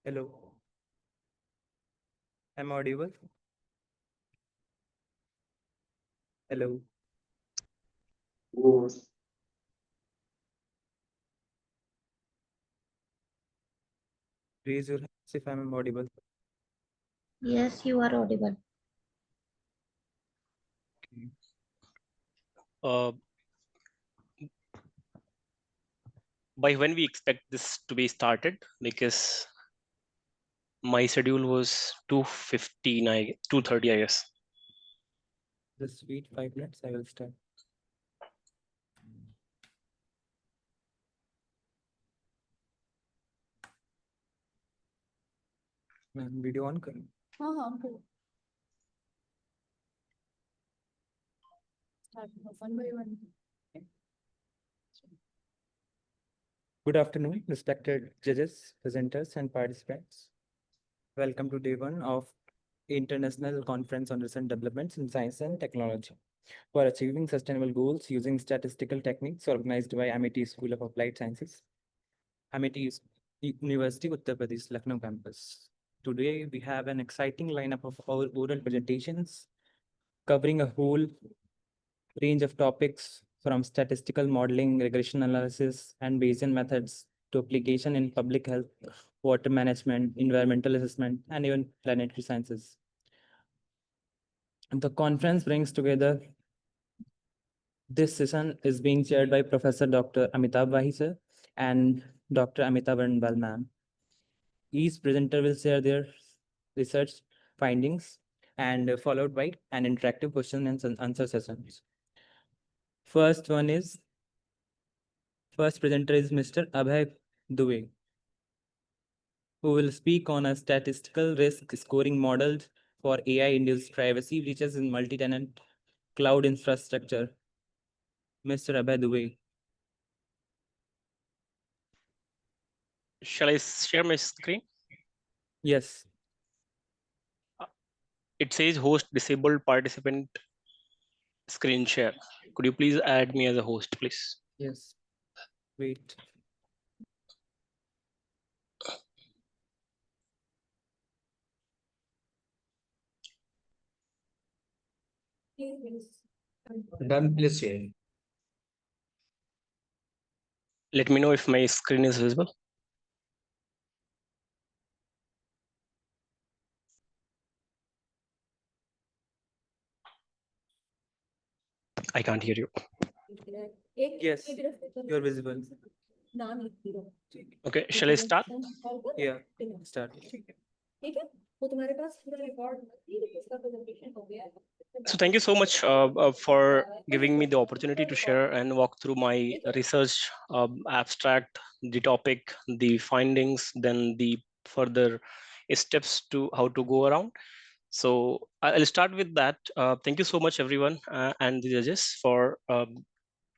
Hello, am I audible? Hello, raise your hands if I'm audible. Yes, you are audible. Okay. uh, by when we expect this to be started, because my schedule was 2:15, 2:30, I guess. Just wait 5 minutes, I will start. Ma'am video on करूं? हाँ हाँ करो start one by one Good afternoon, respected judges, presenters, and participants. Welcome to day one of International Conference on Recent Developments in Science and Technology for Achieving Sustainable Goals Using Statistical Techniques, organized by MIT School of Applied Sciences, MIT University, Uttar Pradesh, Lucknow campus. Today, we have an exciting lineup of our oral presentations covering a whole range of topics from statistical modeling, regression analysis, and Bayesian methods to application in public health, water management, environmental assessment, and even planetary sciences. The conference brings together. This session is being chaired by Professor Dr. Amitabh Vahi sir and Dr. Amitabh Ranbal ma'am. Each presenter will share their research findings and followed by an interactive question and answer sessions. First one is First presenter is Mr. Abhay Dubey, who will speak on a statistical risk scoring model for AI-induced privacy breaches in multi-tenant cloud infrastructure. Mr. Abhay Dubey. Shall I share my screen? Yes. It says host disabled participant screen share. Could you please add me as a host, please? Yes. Wait. Done, please share. Let me know if my screen is visible. I can't hear you. Yes, you're visible. नाम लिख दियो Okay, shall I start? Yeah, start. ठीक है वो तुम्हारे पास पूरा record इसका presentation हो गया So thank you so much for giving me the opportunity to share and walk through my research abstract, the topic, the findings, then the further steps to how to go around. So I'll start with that. Thank you so much, everyone, and the judges for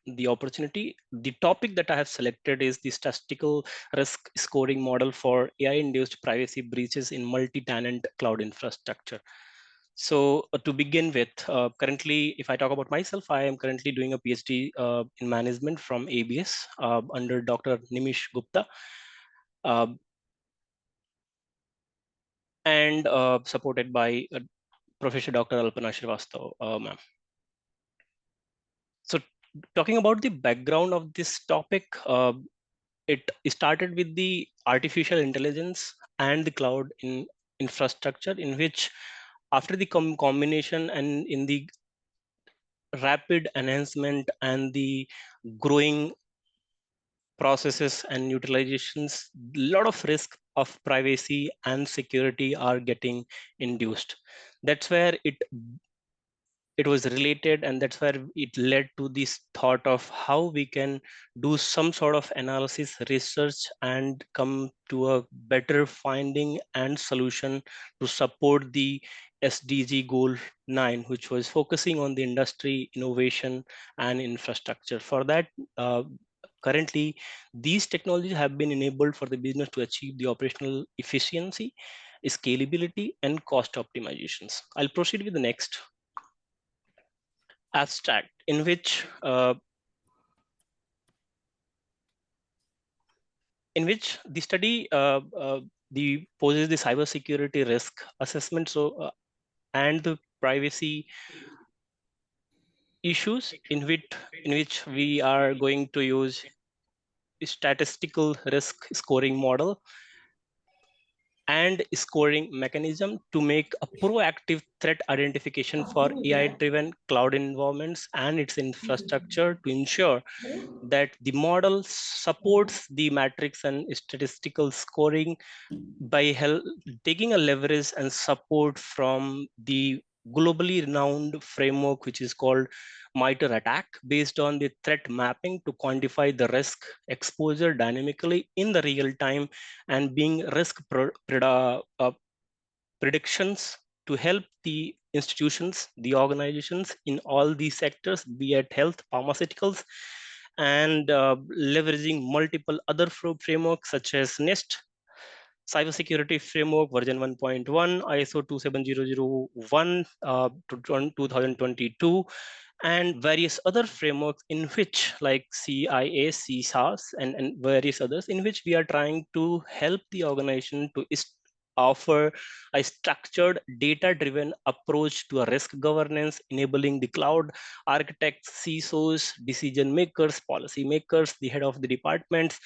the opportunity. The topic that I have selected is the statistical risk scoring model for AI-induced privacy breaches in multi-tenant cloud infrastructure. So to begin with, currently, if I talk about myself, I am currently doing a PhD in management from ABS under Dr. Nimish Gupta. And supported by Professor Dr. Alpana Srivastav, ma'am. So talking about the background of this topic, it started with the artificial intelligence and the cloud in infrastructure, in which after the combination and in the rapid enhancement and the growing processes and utilizations, a lot of risk of privacy and security are getting induced. That's where it was related, and that's where it led to this thought of how we can do some sort of analysis research and come to a better finding and solution to support the SDG goal 9, which was focusing on the industry innovation and infrastructure. For that, currently these technologies have been enabled for the business to achieve the operational efficiency, scalability, and cost optimizations. I'll proceed with the next abstract, in which the study the poses the cybersecurity risk assessment. So and the privacy issues in which we are going to use statistical risk scoring model and scoring mechanism to make a proactive threat identification for AI-driven cloud environments and its infrastructure to ensure that the model supports the metrics and statistical scoring by taking a leverage and support from the globally renowned framework which is called MITRE ATT&CK, based on the threat mapping to quantify the risk exposure dynamically in the real time and being risk predictions to help the institutions, the organizations in all these sectors, be it health, pharmaceuticals, and leveraging multiple other frameworks such as NIST, Cybersecurity Framework version 1.1, ISO 27001 2022, and various other frameworks in which like CIA, CSAS, and various others in which we are trying to help the organization to offer a structured data-driven approach to a risk governance, enabling the cloud architects, CISOs, decision makers, policy makers, the head of the departments,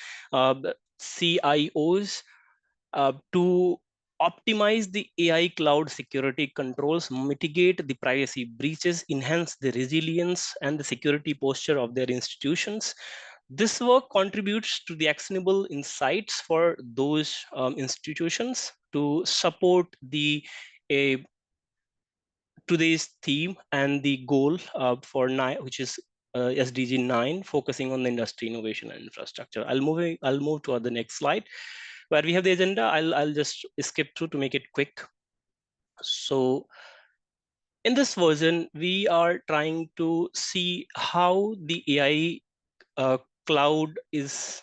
CIOs, to optimize the AI cloud security controls, mitigate the privacy breaches, enhance the resilience and the security posture of their institutions. This work contributes to the actionable insights for those institutions to support the today's theme and the goal for which is SDG 9, focusing on the industry innovation and infrastructure. I'll move to the next slide where we have the agenda. I'll just skip through to make it quick. So in this version, we are trying to see how the AI cloud is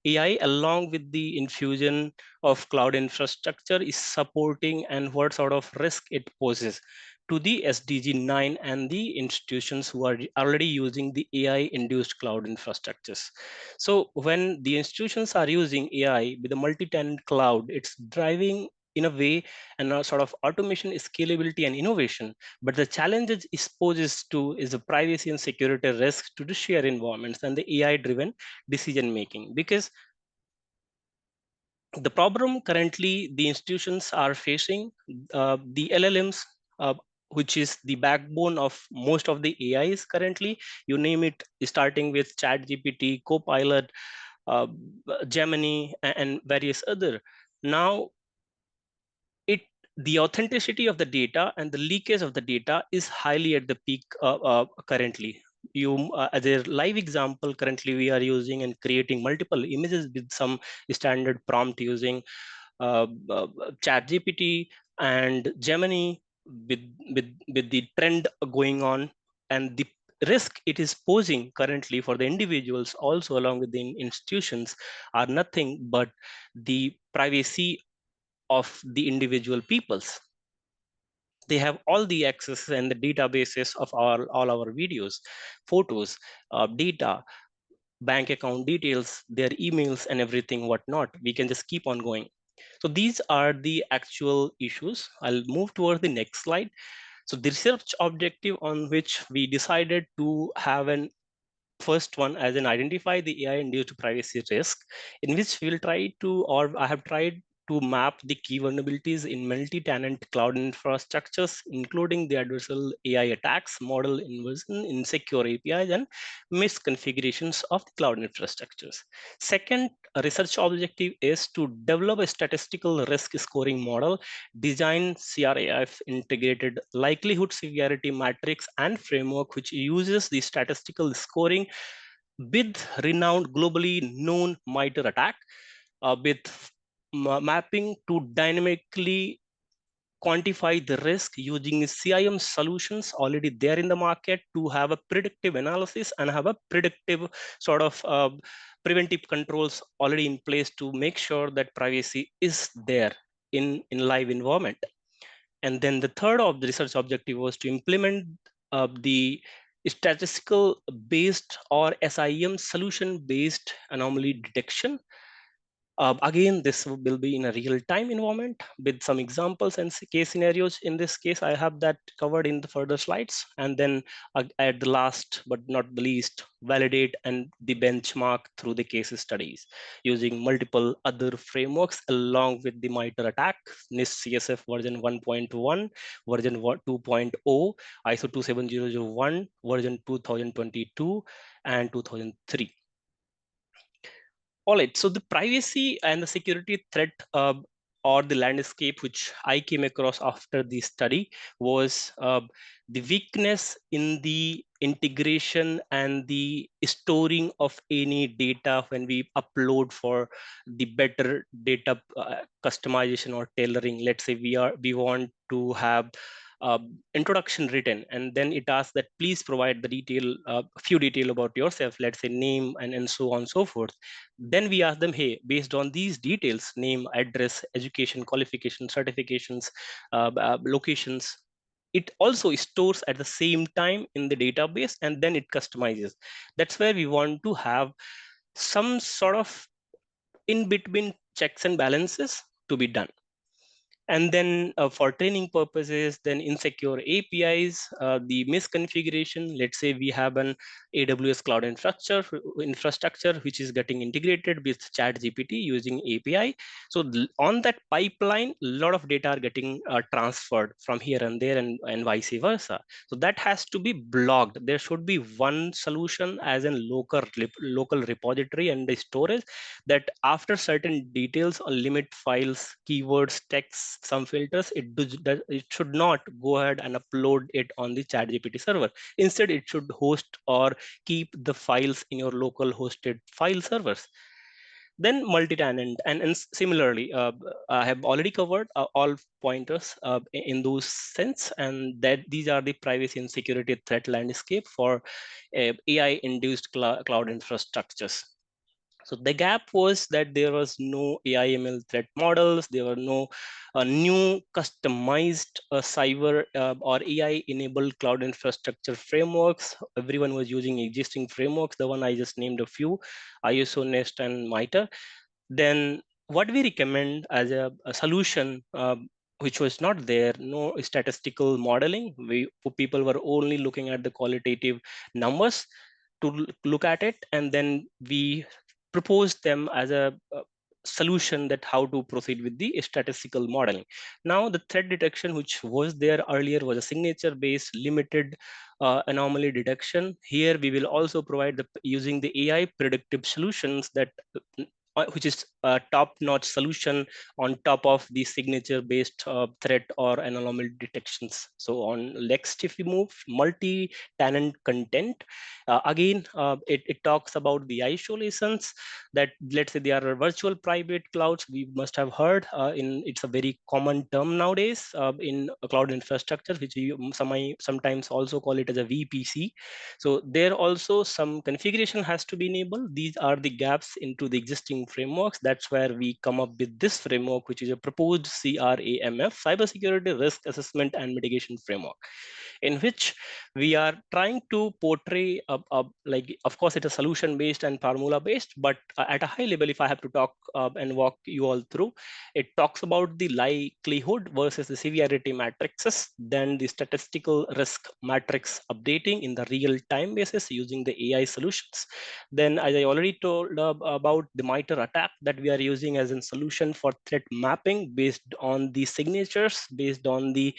AI along with the infusion of cloud infrastructure is supporting and what sort of risk it poses to the SDG 9 and the institutions who are already using the AI-induced cloud infrastructures. So when the institutions are using AI with a multi-tenant cloud, it's driving in a way and a sort of automation, scalability, and innovation. But the challenges it poses to is the privacy and security risks to the shared environments and the AI-driven decision making, because the problem currently the institutions are facing, the LLMs, which is the backbone of most of the AIs currently, you name it, starting with ChatGPT, Copilot, uh, Gemini, and various other. Now, the authenticity of the data and the leakage of the data is highly at the peak currently. As a live example, currently we are using and creating multiple images with some standard prompt using ChatGPT and Gemini with the trend going on, and the risk it is posing currently for the individuals also along with the institutions are nothing but the privacy of the individual peoples. They have all the access and the databases of all our videos, photos, data, bank account details, their emails, and everything whatnot. We can just keep on going. So these are the actual issues. I'll move towards the next slide. So the research objective on which we decided to have an first one as an identify the AI-induced privacy risk, in which we'll try to, or I have tried to map the key vulnerabilities in multi-tenant cloud infrastructures, including the adversarial AI attacks, model inversion, insecure APIs, and misconfigurations of the cloud infrastructures. Second, a research objective is to develop a statistical risk scoring model, design CRAF integrated likelihood severity matrix and framework, which uses the statistical scoring with renowned globally known MITRE ATT&CK, with mapping to dynamically quantify the risk using CIM solutions already there in the market to have a predictive analysis and have a predictive sort of preventive controls already in place to make sure that privacy is there in live environment. And then the third of the research objective was to implement the statistical based or SIM solution based anomaly detection Again, this will be in a real-time environment with some examples and case scenarios. In this case, I have that covered in the further slides. And then at the last but not the least, validate and the benchmark through the case studies using multiple other frameworks along with the MITRE ATT&CK, NIST CSF version 1.1, version 2.0, ISO 27001, version 2022, and 2003. All right, so the privacy and the security threat or the landscape which I came across after the study was the weakness in the integration and the storing of any data when we upload for the better data customization or tailoring. Let's say we want to have introduction written, and then it asks that please provide the detail, few detail about yourself, let's say name and so on and so forth. Then we ask them, hey, based on these details, name, address, education, qualification, certifications, locations, it also stores at the same time in the database, and then it customizes. That's where we want to have some sort of in between checks and balances to be done. And then for training purposes, then insecure APIs, the misconfiguration. Let's say we have an AWS cloud infrastructure which is getting integrated with ChatGPT using API. So on that pipeline, a lot of data are getting transferred from here and there, and vice versa. So that has to be blocked. There should be one solution as in local repository and the storage, that after certain details or limit files, keywords, text, some filters, it should not go ahead and upload it on the ChatGPT server. Instead, it should host or keep the files in your local hosted file servers. Then multi-tenant, and similarly, I have already covered all pointers in those sense, and that these are the privacy and security threat landscape for AI-induced cloud infrastructures. So the gap was that there was no AI/ML threat models. There were no new customized cyber or AI-enabled cloud infrastructure frameworks. Everyone was using existing frameworks. The one I just named a few, ISO, NIST, and MITRE. Then what we recommend as a solution, which was not there, no statistical modeling. People were only looking at the qualitative numbers to look at it, and then we proposed them as a solution that how to proceed with the statistical modeling. Now the threat detection which was there earlier was a signature based limited anomaly detection. Here we will also provide using the AI predictive solutions that which is a top-notch solution on top of the signature-based threat or anomaly detections. So on next, if we move multi-tenant content, again, it talks about the isolations that, let's say, they are virtual private clouds. We must have heard it's a very common term nowadays in cloud infrastructure, which you sometimes also call it as a VPC. So there also some configuration has to be enabled. These are the gaps into the existing frameworks. That's where we come up with this framework, which is a proposed CRAMF, Cybersecurity Risk Assessment and Mitigation Framework, in which we are trying to portray like, of course, it's a solution based and formula based, but at a high level, if I have to talk and walk you all through, it talks about the likelihood versus the severity matrices, then the statistical risk matrix updating in the real time basis using the AI solutions. Then, as I already told about the MITRE ATT&CK that we are using as a solution for threat mapping based on the signatures, based on the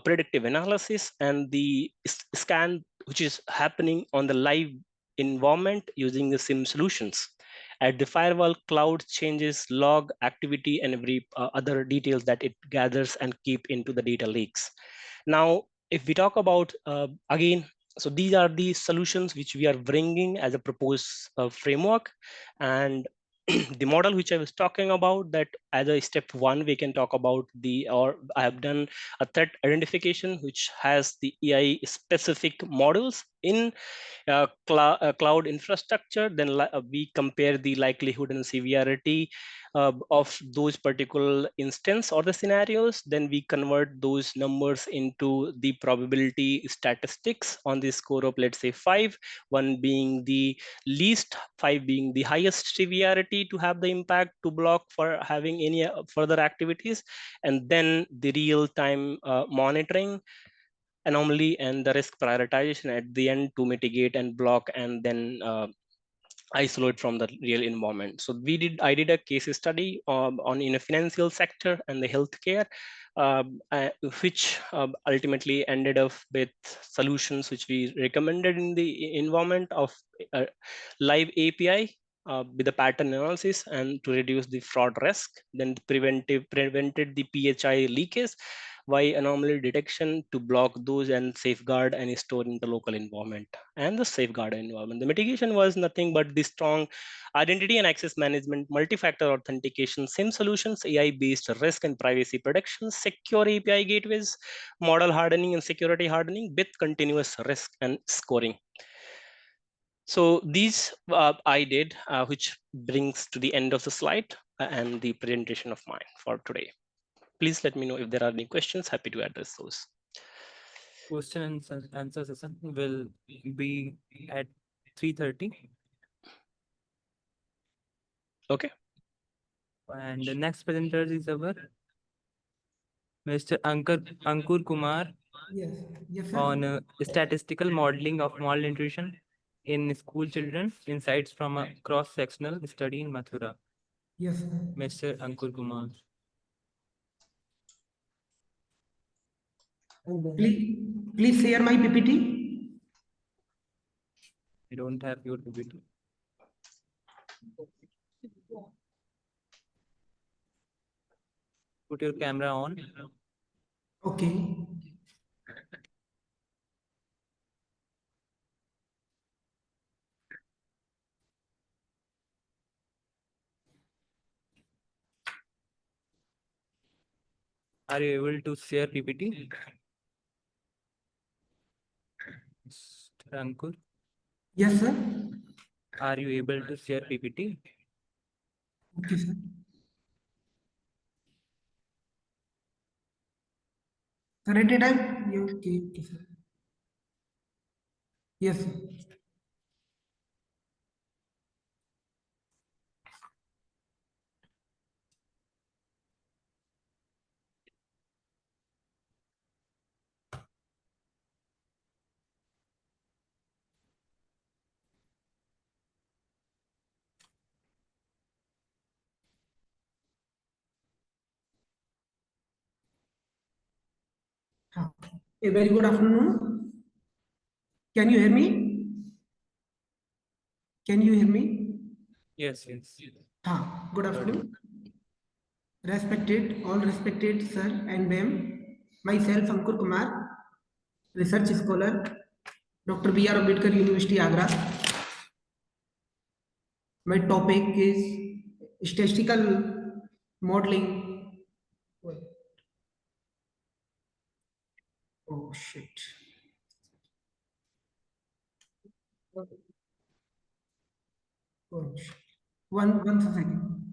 predictive analysis, and the scan which is happening on the live environment using the SIM solutions. At the firewall, cloud changes, log activity, and every other details that it gathers and keep into the data lakes. Now, if we talk about again, so these are the solutions which we are bringing as a proposed framework, and the model which I was talking about, that as a step one, we can talk about I have done a threat identification, which has the AI specific models in cloud infrastructure, then we compare the likelihood and severity of those particular instance or the scenarios. Then we convert those numbers into the probability statistics on the score of, let's say, 5, 1 being the least, 5 being the highest severity to have the impact to block for having any further activities, and then the real-time monitoring, anomaly, and the risk prioritization at the end to mitigate and block and then isolate from the real environment. So I did a case study on in a financial sector and the healthcare, which ultimately ended up with solutions which we recommended in the environment of live API with the pattern analysis and to reduce the fraud risk, then prevented the PHI leakage by anomaly detection to block those and safeguard and store in the local environment and the safeguard environment. The mitigation was nothing but the strong identity and access management, multi-factor authentication, SIM solutions, AI-based risk and privacy protection, secure API gateways, model hardening and security hardening with continuous risk and scoring. So these I did, which brings to the end of the slide and the presentation of mine for today. Please let me know if there are any questions. Happy to address those. Question and answer session will be at 3:30. Okay. And the next presenter is our Mr. Ankur Kumar Yes, sir. on statistical modeling of malnutrition in school children, insights from a cross-sectional study in Mathura. Yes, sir. Mr. Ankur Kumar. Please share my PPT. I don't have your PPT. Put your camera on. Okay. Are you able to share PPT? Mr. Ankur, Yes, sir. are you able to share PPT? Okay, sir. Sir, at a time. Okay, sir. Yes, sir. A very good afternoon. Can you hear me? Can you hear me? Yes, yes. Good afternoon. All respected sir and ma'am. Myself, Ankur Kumar, research scholar, Dr. B.R. Ambedkar University, Agra. My topic is statistical modeling. Oh shit. Oh, shit. One second.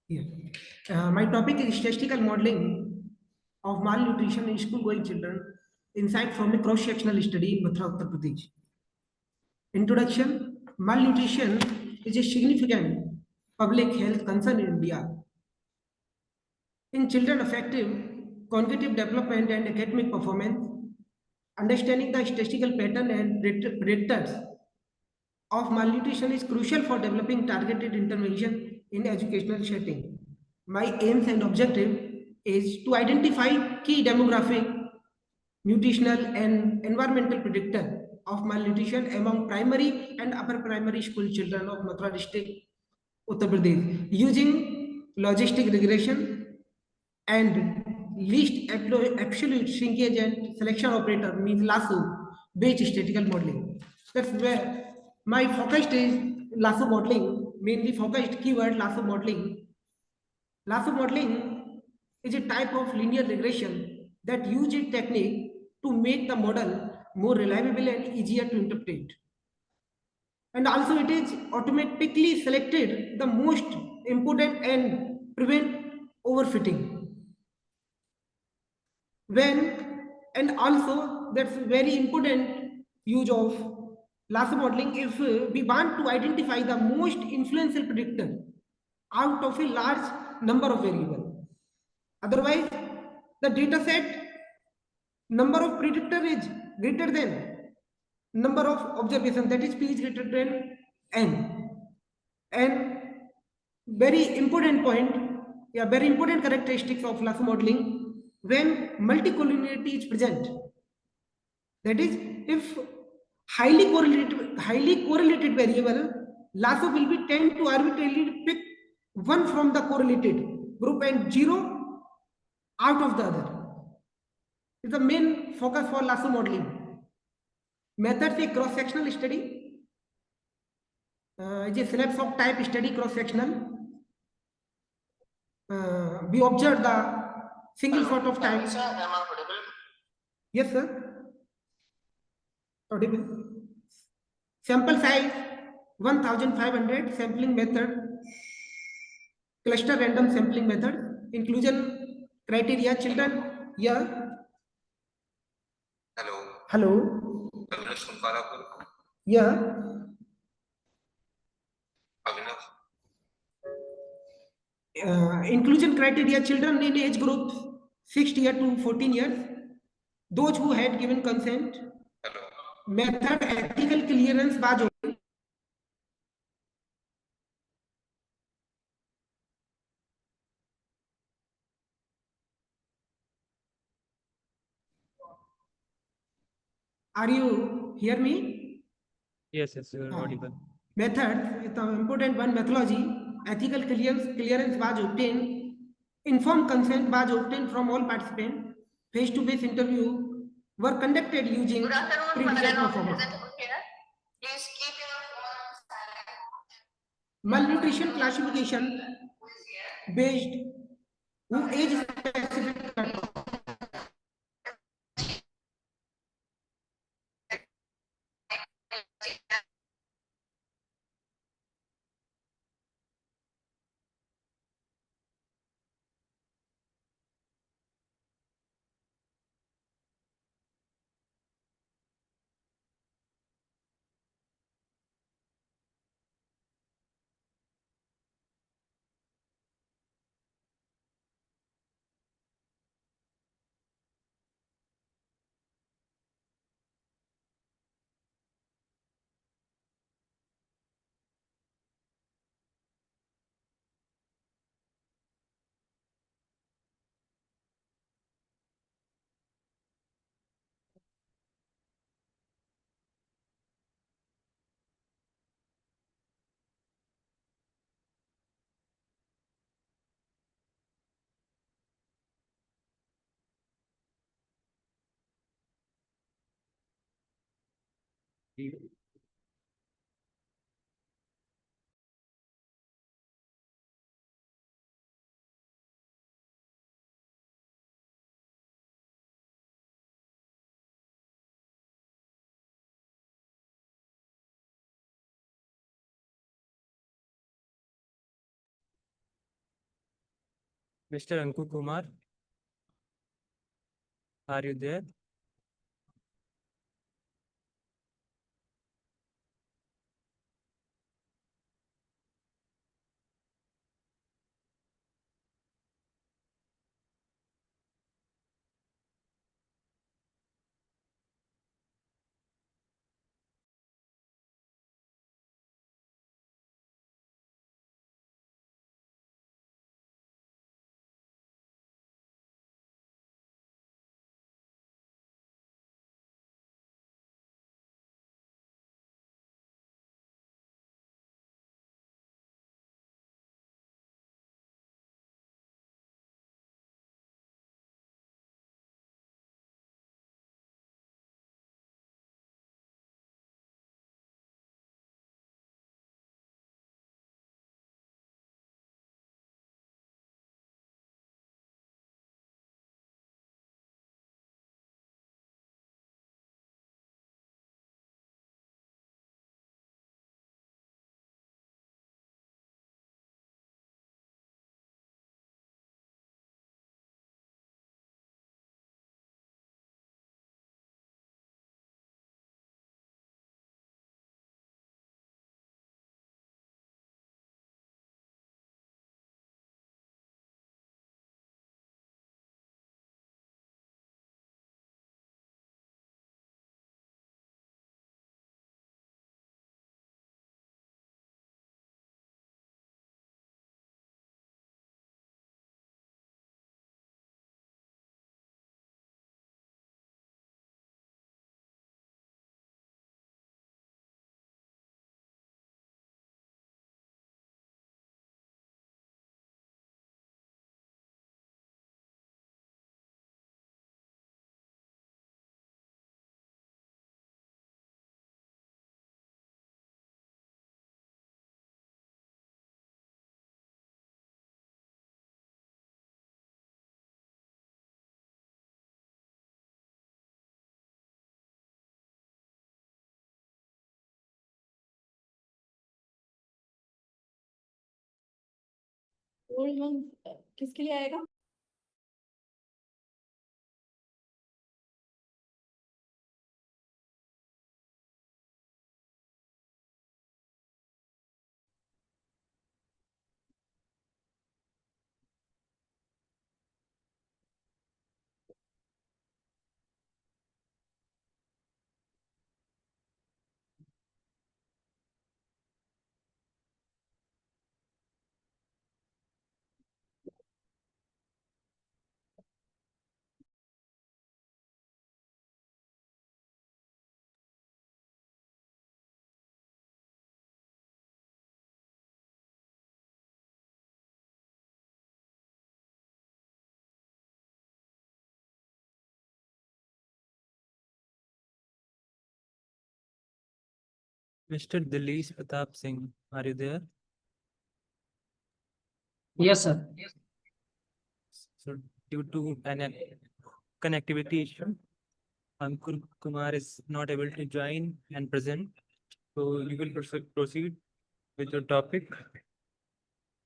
Yeah. My topic is statistical modeling of malnutrition in school-going children, insight from a cross-sectional study in Mathura, Uttar Pradesh. Introduction: malnutrition is a significant public health concern in India. In children affective cognitive development and academic performance, understanding the statistical pattern and predictors of malnutrition is crucial for developing targeted intervention in educational setting. My aims and objective is to identify key demographic, nutritional and environmental predictor of malnutrition among primary and upper primary school children of Mathura district, Uttar Pradesh, using logistic regression and least absolute shrinkage and selection operator means LASSO based statistical modeling. That's where My focused is lasso modeling, mainly focused keyword lasso modeling. Lasso modeling is a type of linear regression that uses technique to make the model more reliable and easier to interpret. And also it is automatically selected the most important and prevent overfitting. When and also that's very important use of lasso modeling if we want to identify the most influential predictor out of a large number of variables. Otherwise, the data set number of predictor is greater than number of observations, that is p is greater than n. And very important point, yeah, very important characteristics of lasso modeling when multicollinearity is present. That is, if highly correlated variable, lasso will be tend to arbitrarily pick one from the correlated group and zero out of the other. It's the main focus for lasso modeling. Methods a cross-sectional study, is a snapshot type study cross-sectional. We observe the single sort of time. Yes, sir. Audible. Sample size 1500, sampling method, cluster random sampling method, inclusion criteria, children. Yeah. Hello. Yeah. Inclusion criteria, children in age group 6 year to 14 years, those who had given consent. Method ethical clearance was Are you hear me? Yes, yes, you're audible. Method, it's an important one, methodology. Ethical clearance was obtained. Informed consent was obtained from all participants. Face-to-face interview were conducted using pre-design performance. Please keep your phone silent. Malnutrition classification based who age specific Mr. Anku Kumar, are you there? Gold loan किसके लिए आएगा? Mr. Dilesh Pratap Singh, are you there? Yes, sir. So due to an connectivity issue, Ankur Kumar is not able to join and present. So you will proceed with your topic,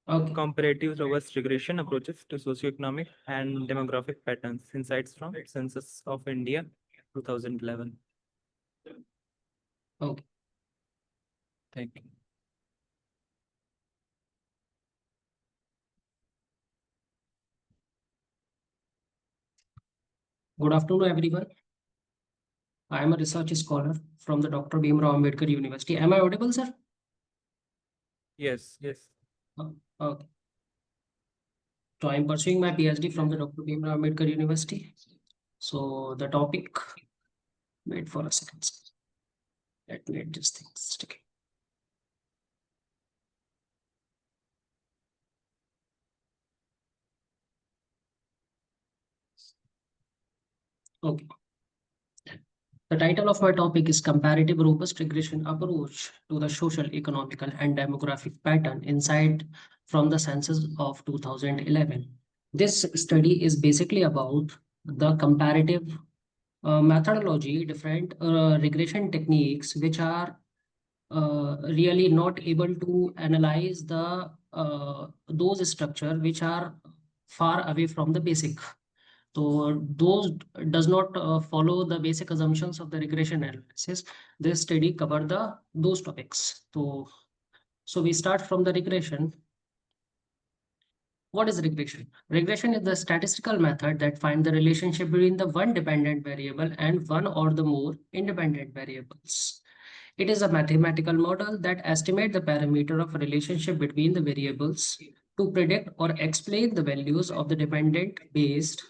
Okay. comparative robust regression approaches to socioeconomic and demographic patterns, insights from Census of India 2011. Okay. Thank you. Good afternoon, everyone. I am a research scholar from the Dr. Bhimrao Ambedkar University. Am I audible, sir? Yes, yes. Okay. So I am pursuing my PhD from the Dr. Bhimrao Ambedkar University. So the topic, wait for a second. Let me adjust things. Okay. Okay. The title of my topic is Comparative Robust Regression Approach to the Social, Economical, and Demographic Pattern Insight from the Census of 2011. This study is basically about the comparative methodology, different regression techniques, which are really not able to analyze the those structure which are far away from the basic. So those does not follow the basic assumptions of the regression analysis. This study covered the those topics. So we start from the regression. What is regression? Regression is the statistical method that finds the relationship between the one dependent variable and one or the more independent variables. It is a mathematical model that estimates the parameter of a relationship between the variables to predict or explain the values of the dependent based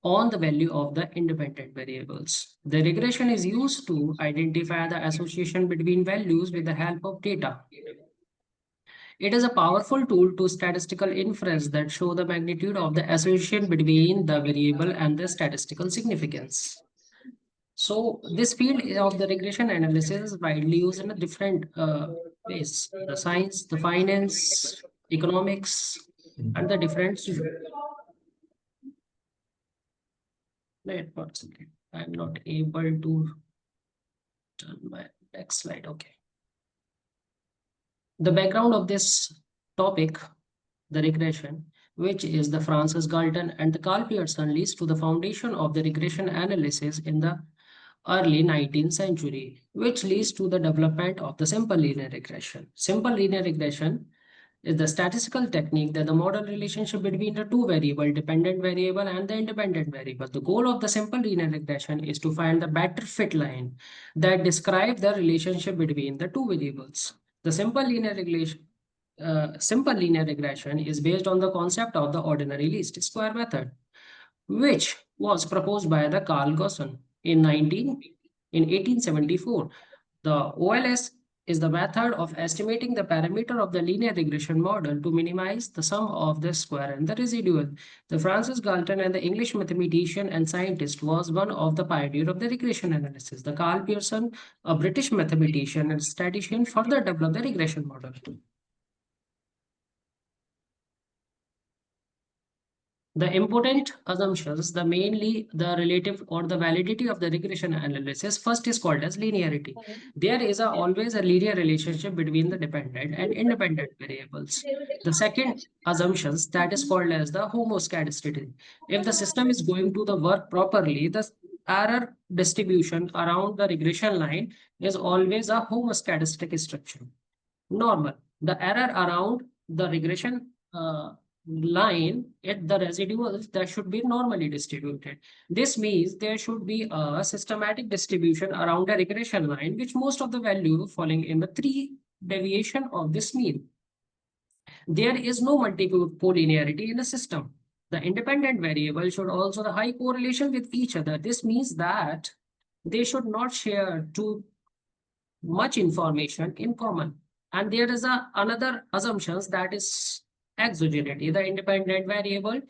on the value of the independent variables. The regression is used to identify the association between values with the help of data. It is a powerful tool to statistical inference that show the magnitude of the association between the variable and the statistical significance. So this field of the regression analysis is widely used in a different ways. The science, the finance, economics, and the different. Wait one second. I'm not able to turn my next slide. Okay. The background of this topic, the regression, which is the Francis Galton and the Carl Pearson, leads to the foundation of the regression analysis in the early 19th century, which leads to the development of the simple linear regression. Simple linear regression is the statistical technique that the model relationship between the two variable, dependent variable and the independent variable. The goal of the simple linear regression is to find the better fit line that describe the relationship between the two variables. The simple linear regression is based on the concept of the ordinary least square method, which was proposed by the Carl Gaussen in 1874. The OLS is the method of estimating the parameter of the linear regression model to minimize the sum of the square and the residual. The Francis Galton and the English mathematician and scientist was one of the pioneers of the regression analysis. The Carl Pearson, a British mathematician and statistician, further developed the regression model. The important assumptions, the mainly the relative or the validity of the regression analysis, first is called as linearity. There is always a linear relationship between the dependent and independent variables. The second assumptions, that is called as the homoscedasticity. If the system is going to the work properly, the error distribution around the regression line is always a homoscedastic structure. Normal, the error around the regression line at the residuals that should be normally distributed. This means there should be a systematic distribution around a regression line, which most of the value falling in the 3 deviation of this mean. There is no multiple linearity in the system. The independent variable should also have high correlation with each other. This means that they should not share too much information in common. And there is another assumptions, that is exogeneity. The independent variable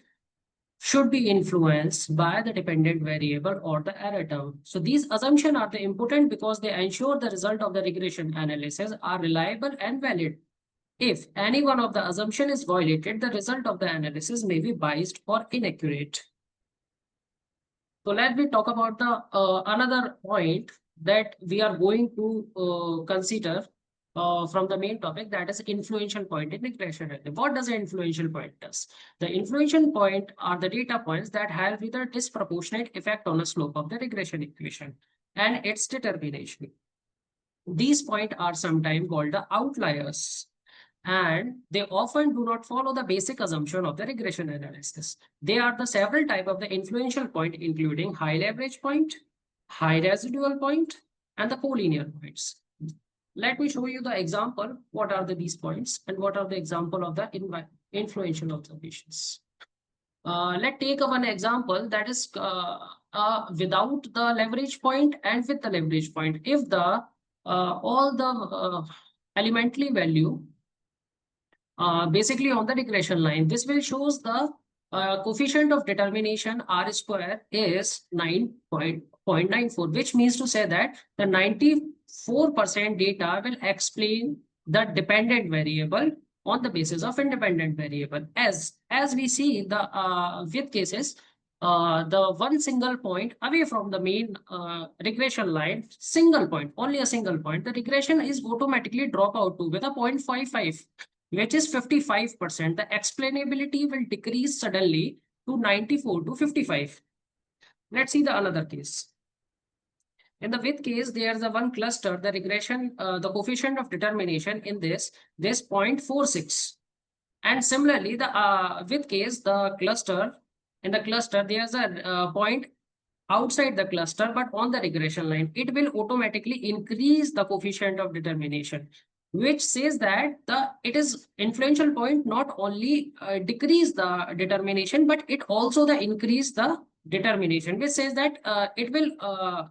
should be influenced by the dependent variable or the error term. So these assumptions are the important because they ensure the result of the regression analysis are reliable and valid. If any one of the assumption is violated, the result of the analysis may be biased or inaccurate. So let me talk about the another point that we are going to consider from the main topic, that is influential point in regression. What does an influential point does? The influential point are the data points that have either disproportionate effect on the slope of the regression equation and its determination. These points are sometimes called the outliers, and they often do not follow the basic assumption of the regression analysis. They are the several type of the influential point, including high leverage point, high residual point, and the collinear points. Let me show you the example. What are these points and what are the example of the influential observations? Let's take one example, that is without the leverage point and with the leverage point. If the all the elementary value basically on the regression line, this will shows the coefficient of determination R square is 9.94, which means to say that the 94% data will explain the dependent variable on the basis of independent variable. As we see the with cases, the one single point away from the main regression line, single point, only a single point, the regression is automatically drop out to with a 0.55, which is 55%. The explainability will decrease suddenly to 94 to 55. Let's see the another case. In the width case, there's a one cluster, the regression, the coefficient of determination in this 0.46. And similarly, the width case, the cluster, in the cluster, there's a point outside the cluster, but on the regression line, it will automatically increase the coefficient of determination, which says that it is influential point not only decrease the determination, but it also the increase the determination, which says that it will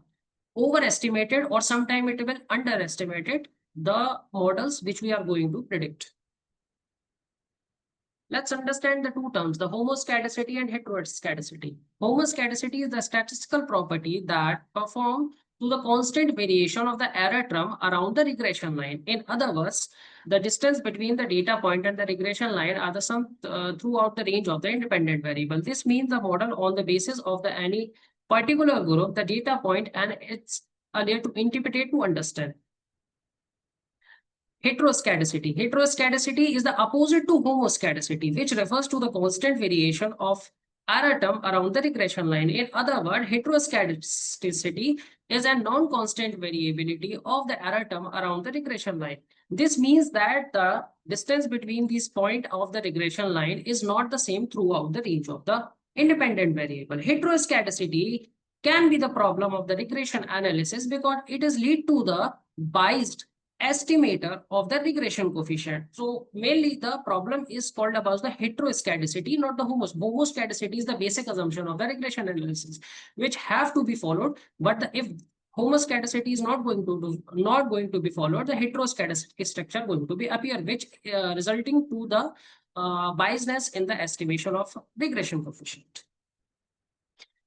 overestimated or sometime it will underestimated the models which we are going to predict. Let's understand the two terms, the homoscedasticity and heteroscedasticity. Homoscedasticity is the statistical property that perform to the constant variation of the error term around the regression line. In other words, the distance between the data point and the regression line are the sum throughout the range of the independent variable. This means the model on the basis of the any particular group, the data point, and it's earlier to interpret to understand. Heteroscedasticity. Heteroscedasticity is the opposite to homoscedasticity, which refers to the constant variation of error term around the regression line. In other words, heteroscedasticity is a non-constant variability of the error term around the regression line. This means that the distance between these points of the regression line is not the same throughout the range of the independent variable. Heteroscedasticity can be the problem of the regression analysis because it is lead to the biased estimator of the regression coefficient. So mainly the problem is called about the heteroscedasticity, not the homoscedasticity is the basic assumption of the regression analysis, which have to be followed. But if homoscedasticity is not going to be followed, the heteroscedastic structure going to be appear, which resulting to the biasness in the estimation of regression coefficient.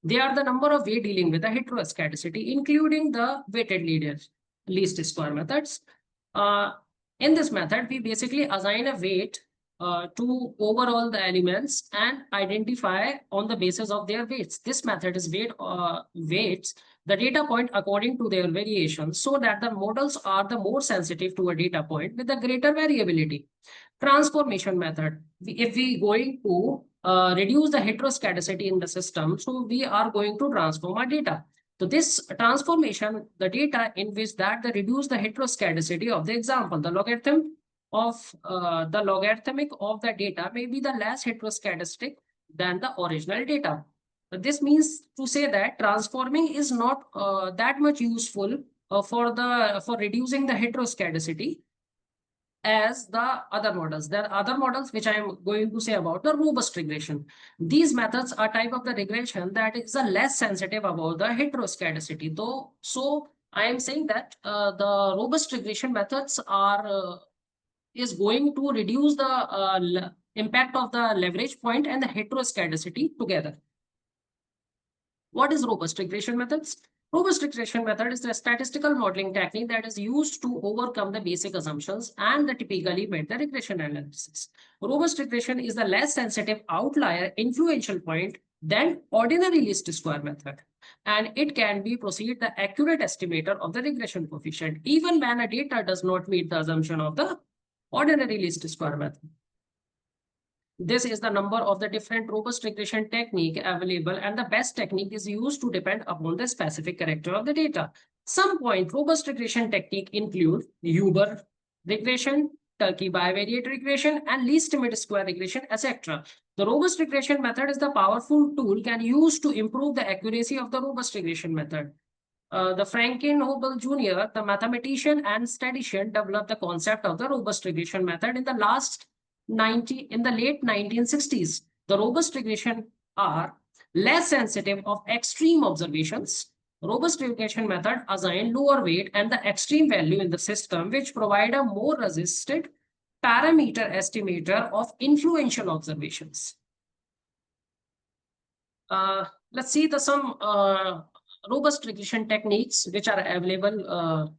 They are the number of way dealing with the heteroscedasticity, including the weighted least square methods. In this method, we basically assign a weight to overall the elements and identify on the basis of their weights. This method is weights the data point according to their variation so that the models are the more sensitive to a data point with a greater variability. Transformation method. If we going to reduce the heteroscedasticity in the system, so we are going to transform our data. So this transformation, the data in which that they reduce the heteroscedasticity of the example, the logarithmic of the data may be the less heteroscedastic than the original data. This means to say that transforming is not that much useful for reducing the heteroscedasticity as the other models. There are other models which I am going to say about the robust regression. These methods are type of the regression that is less sensitive about the heteroscedasticity. Though, so I am saying that the robust regression methods are is going to reduce the impact of the leverage point and the heteroscedasticity together. What is robust regression methods? Robust regression method is a statistical modeling technique that is used to overcome the basic assumptions and the typically made the regression analysis. Robust regression is the less sensitive outlier influential point than ordinary least square method. And it can be proceed the accurate estimator of the regression coefficient, even when a data does not meet the assumption of the ordinary least square method. This is the number of the different robust regression technique available, and the best technique is used to depend upon the specific character of the data. Some point robust regression technique include Huber regression, Turkey bivariate regression, and least limit square regression, etc. The robust regression method is the powerful tool can use to improve the accuracy of the robust regression method. The Frankenhobel Jr., the mathematician and statistician, developed the concept of the robust regression method in the late 1960s. The robust regression are less sensitive of extreme observations. Robust regression method assign lower weight and the extreme value in the system, which provide a more resisted parameter estimator of influential observations. Let's see some robust regression techniques which are available.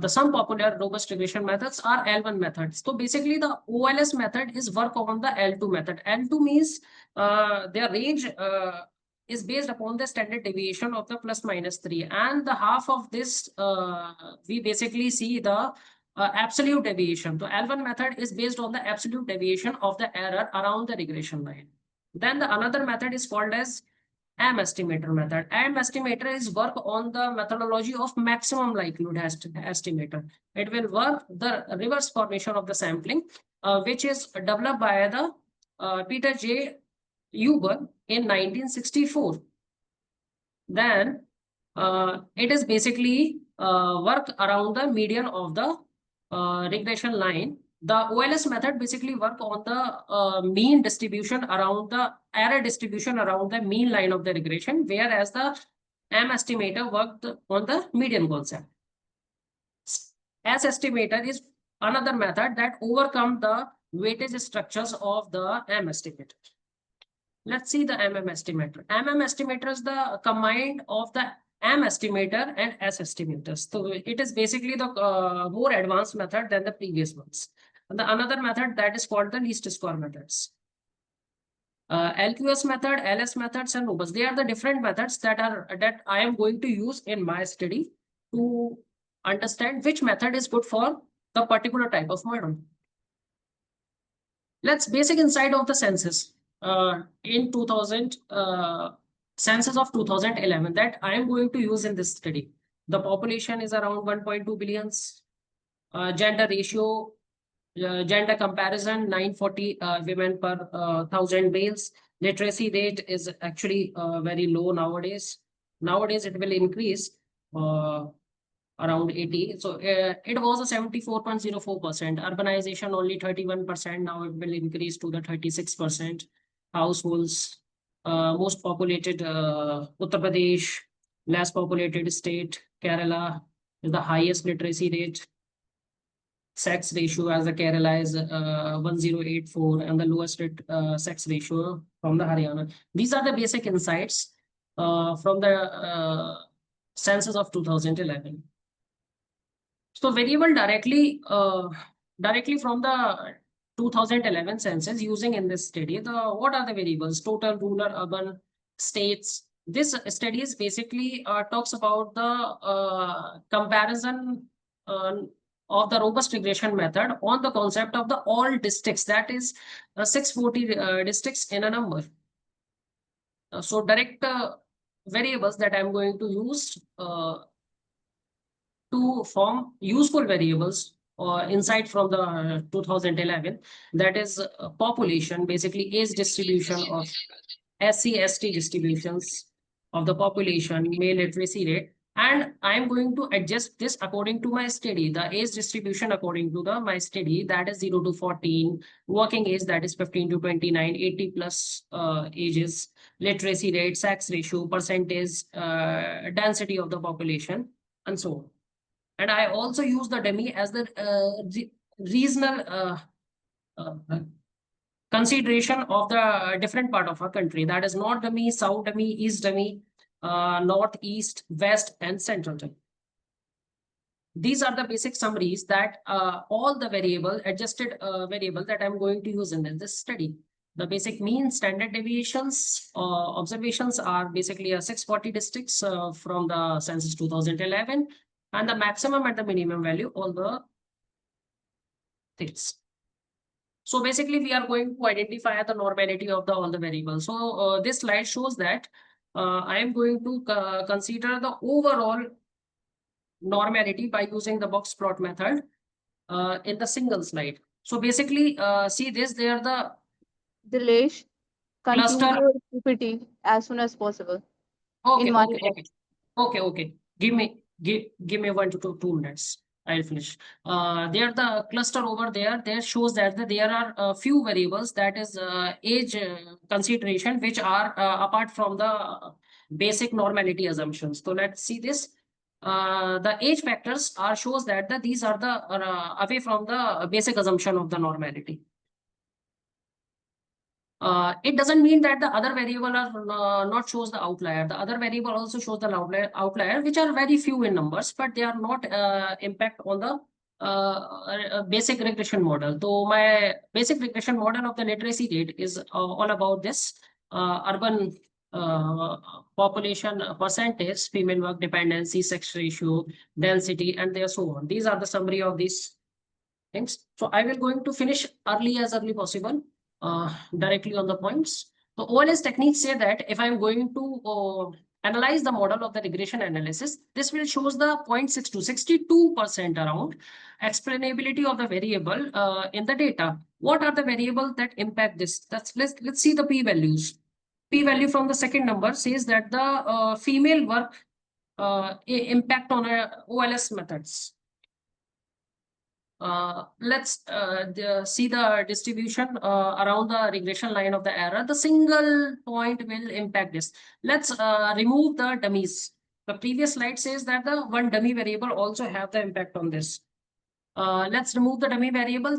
Some popular robust regression methods are L1 methods. So basically the OLS method is work on the L2 method. L2 means their range is based upon the standard deviation of the plus minus 3. And the half of this, we basically see the absolute deviation. So L1 method is based on the absolute deviation of the error around the regression line. Then the another method is called as M estimator method. M estimator is work on the methodology of maximum likelihood estimator. It will work the reverse formation of the sampling, which is developed by the Peter J. Huber in 1964. Then it is basically work around the median of the regression line. The OLS method basically work on the mean distribution around the error distribution around the mean line of the regression, whereas the M estimator worked on the median concept. S estimator is another method that overcome the weightage structures of the M estimator. Let's see the MM estimator. MM estimator is the combined of the M estimator and S estimators. So it is basically the more advanced method than the previous ones. And the another method that is called the least square methods. LQS method, LS methods, and robust. They are the different methods that I am going to use in my study to understand which method is good for the particular type of model. Let's basic insight of the census. In 2000, census of 2011 that I am going to use in this study. The population is around 1.2 billions. Gender ratio, gender comparison, 940 women per 1,000 males. Literacy rate is actually very low nowadays. Nowadays it will increase around 80. So it was a 74.04%. Urbanization only 31%. Now it will increase to the 36%. Households, most populated Uttar Pradesh, less populated state Kerala is the highest literacy rate. Sex ratio as the Kerala is 1084 and the lowest sex ratio from the Haryana. These are the basic insights from the census of 2011. So variable directly from the 2011 census using in this study. What are the variables? Total, rural, urban, states. This study is basically talks about the comparison of the robust regression method on the concept of the all districts, that is 640 districts in a number. So direct variables that I'm going to use to form useful variables insight from the 2011, that is population, basically age distribution of SC/ST distributions of the population, male literacy rate, and I'm going to adjust this according to my study, the age distribution according to my study, that is 0 to 14, working age, that is 15 to 29, 80 plus ages, literacy rate, sex ratio, percentage, density of the population, and so on. And I also use the dummy as the regional consideration of the different part of our country. That is north dummy, south dummy, east dummy, north, east, west, and central dummy. These are the basic summaries that all the variable, adjusted variable that I'm going to use in this study. The basic mean, standard deviations, observations are basically 640 districts from the census 2011, and the maximum and the minimum value, all the things. So basically, we are going to identify the normality of all the variables. So this slide shows that I am going to consider the overall normality by using the box plot method in the single slide. So basically, see this, they are the Dilesh, conclude cluster. your PPT as soon as possible. Okay, in one okay, minute. okay. Give me 1 to 2 minutes. I'll finish. There the cluster over there. There shows that there are a few variables, that is age consideration, which are apart from the basic normality assumptions. So let's see this. The age factors shows that these are the away from the basic assumption of the normality. It doesn't mean that the other variable are not shows the outlier. The other variable also shows the outlier, which are very few in numbers, but they are not impact on the basic regression model. So my basic regression model of the literacy rate is all about this urban population percentage, female work dependency, sex ratio, density, and there so on. These are the summary of these things. So I will going to finish as early possible. Directly on the points. The OLS techniques say that if I'm going to analyze the model of the regression analysis, this will shows the 0.6 to 62% around explainability of the variable in the data. What are the variables that impact this? Let's see the p-values. P-value from the second number says that the female work impact on OLS methods. Let's see the distribution around the regression line of the error. The single point will impact this. Let's remove the dummies. The previous slide says that the one dummy variable also have the impact on this. Let's remove the dummy variable.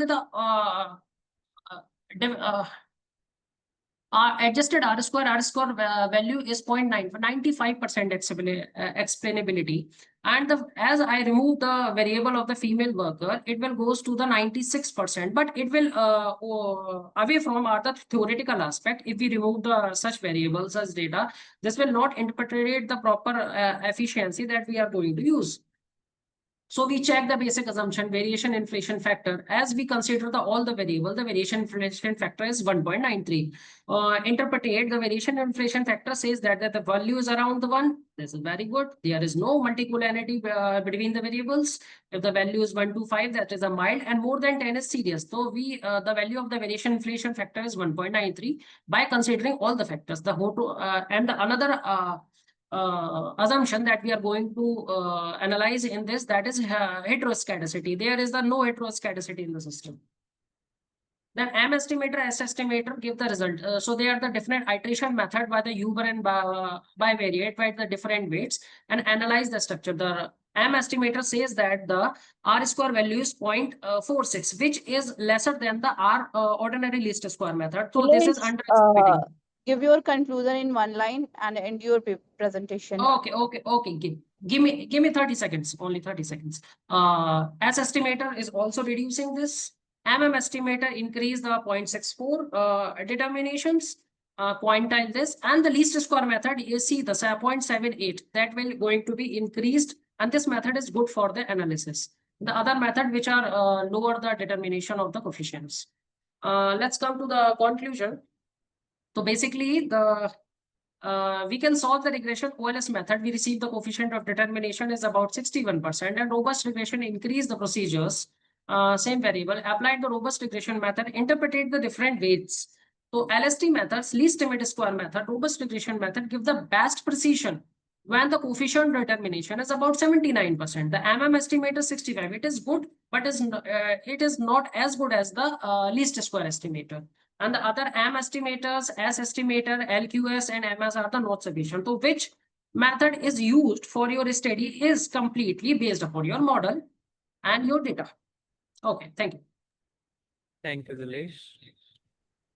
Adjusted R square value is 0.9 for 95% explainability. And as I remove the variable of the female worker, it will goes to the 96%, but it will away from the theoretical aspect. If we remove the such variables as data, this will not interpret the proper efficiency that we are going to use. So we check the basic assumption, variation inflation factor. As we consider all the variable, the variation inflation factor is 1.93. Interpretate the variation inflation factor says that the value is around the 1. This is very good. There is no multicollinearity between the variables. If the value is 1 to 5, that is a mild, and more than 10 is serious. So we the value of the variation inflation factor is 1.93 by considering all the factors. The and the another assumption that we are going to analyze in this, that is heteroscedasticity. There is no heteroscedasticity in the system. Then M estimator, S estimator give the result. So they are the different iteration method by the Uber and bivariate by the different weights and analyze the structure. The M estimator says that the R square value is 0.46, which is lesser than the R ordinary least square method. So this is underestimating. Give your conclusion in one line and end your presentation. Okay. Give me 30 seconds, only 30 seconds. S estimator is also reducing this. estimator increase the 0.64 determinations, quintile this, and the least square method, you see the 0.78, that will going to be increased, and this method is good for the analysis. The other method which are lower the determination of the coefficients. Let's come to the conclusion. So basically, we can solve the regression OLS method. We receive the coefficient of determination is about 61%, and robust regression increase the procedures. Same variable, applied the robust regression method, interpreted the different weights. So LST methods, least limit square method, robust regression method give the best precision when the coefficient determination is about 79%. The estimator is 65. It is good, but it is not as good as the least square estimator. And the other estimators, S estimator, LQS, and MS are the not sufficient. So which method is used for your study is completely based upon your model and your data. Okay, thank you. Thank you, Dilesh.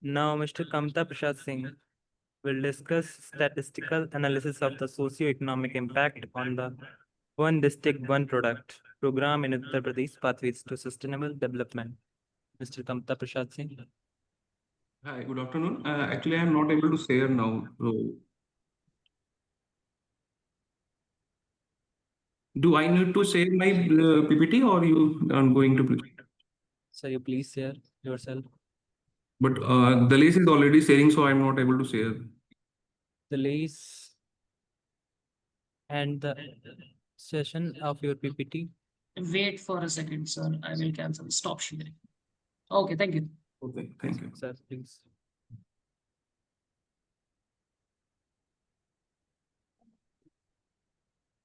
Now, Mr. Kamta Prasad Singh will discuss statistical analysis of the socio-economic impact on the One District, One Product program in Uttar Pradesh Pathways to Sustainable Development. Mr. Kamta Prasad Singh. Hi, good afternoon. Actually, I'm not able to share now. So, do I need to share my PPT or you are going to? Sir, you please share yourself. But the list is already sharing, so I'm not able to share. The lease and the session of your PPT. Wait for a second, sir. I will cancel. Stop sharing. Okay, thank you. Okay, thank you. Sir, please.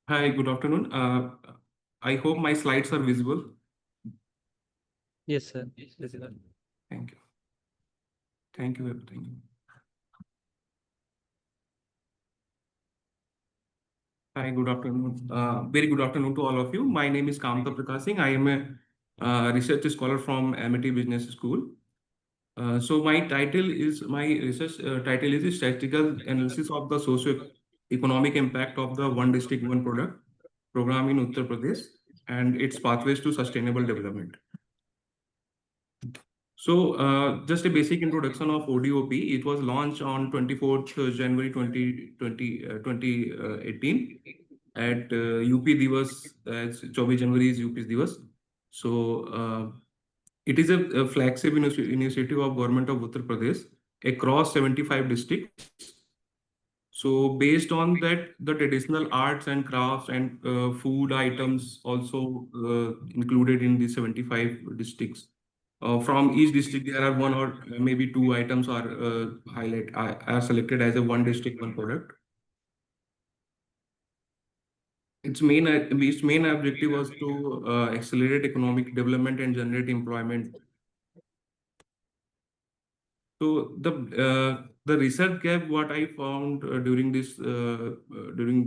Hi, good afternoon. I hope my slides are visible. Yes, sir. Visible. Thank you. Thank you. Thank you. Hi, good afternoon. Very good afternoon to all of you. My name is Kamta Prakash Singh. I am a research scholar from MIT Business School. So my research title is Statistical Analysis of the Socio-Economic Impact of the One District, One Product program in Uttar Pradesh and its pathways to sustainable development. So just a basic introduction of ODOP. It was launched on 24th January 2018 at UP Divas, as 24 January is UP Divas. So it is a flagship initiative of government of Uttar Pradesh across 75 districts. So based on that, the traditional arts and crafts and food items also included in the 75 districts. From each district, there are one or maybe two items are selected as a one district, one product. Its main objective was to accelerate economic development and generate employment. So the research gap, what I found during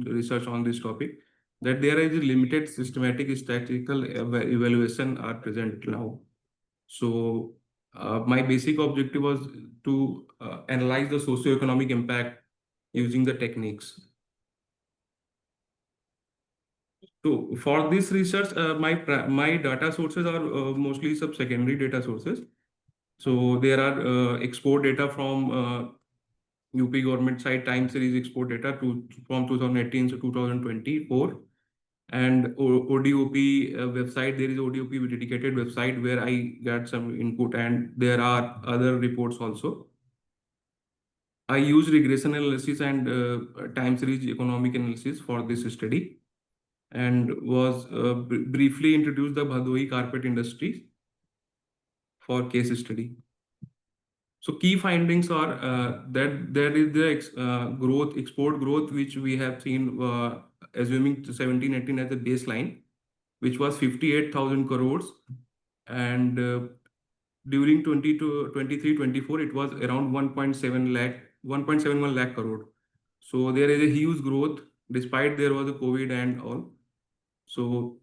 research on this topic, that there is a limited systematic statistical evaluation are present now. So my basic objective was to analyze the socioeconomic impact using the techniques. So for this research, my data sources are mostly sub-secondary data sources. So there are export data from UP government side time series export data from 2018 to 2024. And ODOP website, there is ODOP dedicated website where I got some input, and there are other reports also. I use regression analysis and time series economic analysis for this study, and was briefly introduced the Bhadoi carpet industry for case study. So key findings are that there is the export growth, which we have seen assuming 17-18 as a baseline, which was 58,000 crores. And during 23-24, it was around 1.71 lakh crore. So there is a huge growth despite there was a COVID and all. So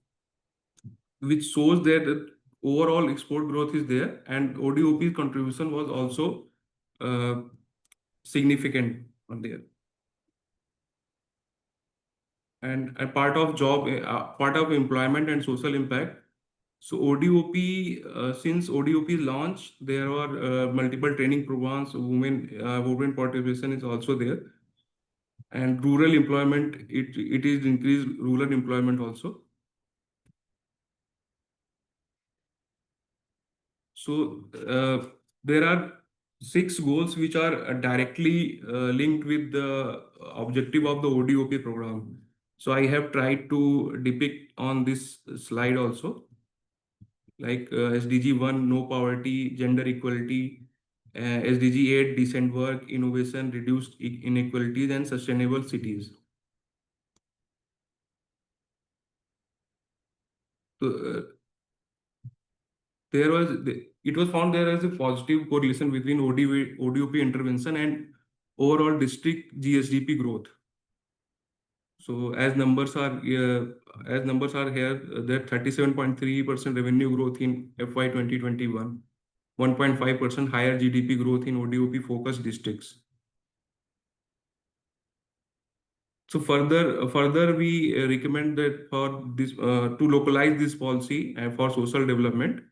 which shows that the overall export growth is there, and ODOP's contribution was also significant on there. And a part of employment and social impact, So ODOP, since ODOP launch, there are multiple training programs. Women participation is also there, and rural employment. It is increased rural employment also. So there are 6 goals which are directly linked with the objective of the ODOP program. So I have tried to depict on this slide also, like SDG 1, no poverty, gender equality, SDG 8, decent work, innovation, reduced inequalities, and sustainable cities. So, it was found there as a positive correlation between ODOP intervention and overall district GSDP growth. So as numbers are here, that 37.3% revenue growth in FY 2021, 1.5% higher GDP growth in ODOP focused districts. So further, we recommend that for this to localize this policy for social development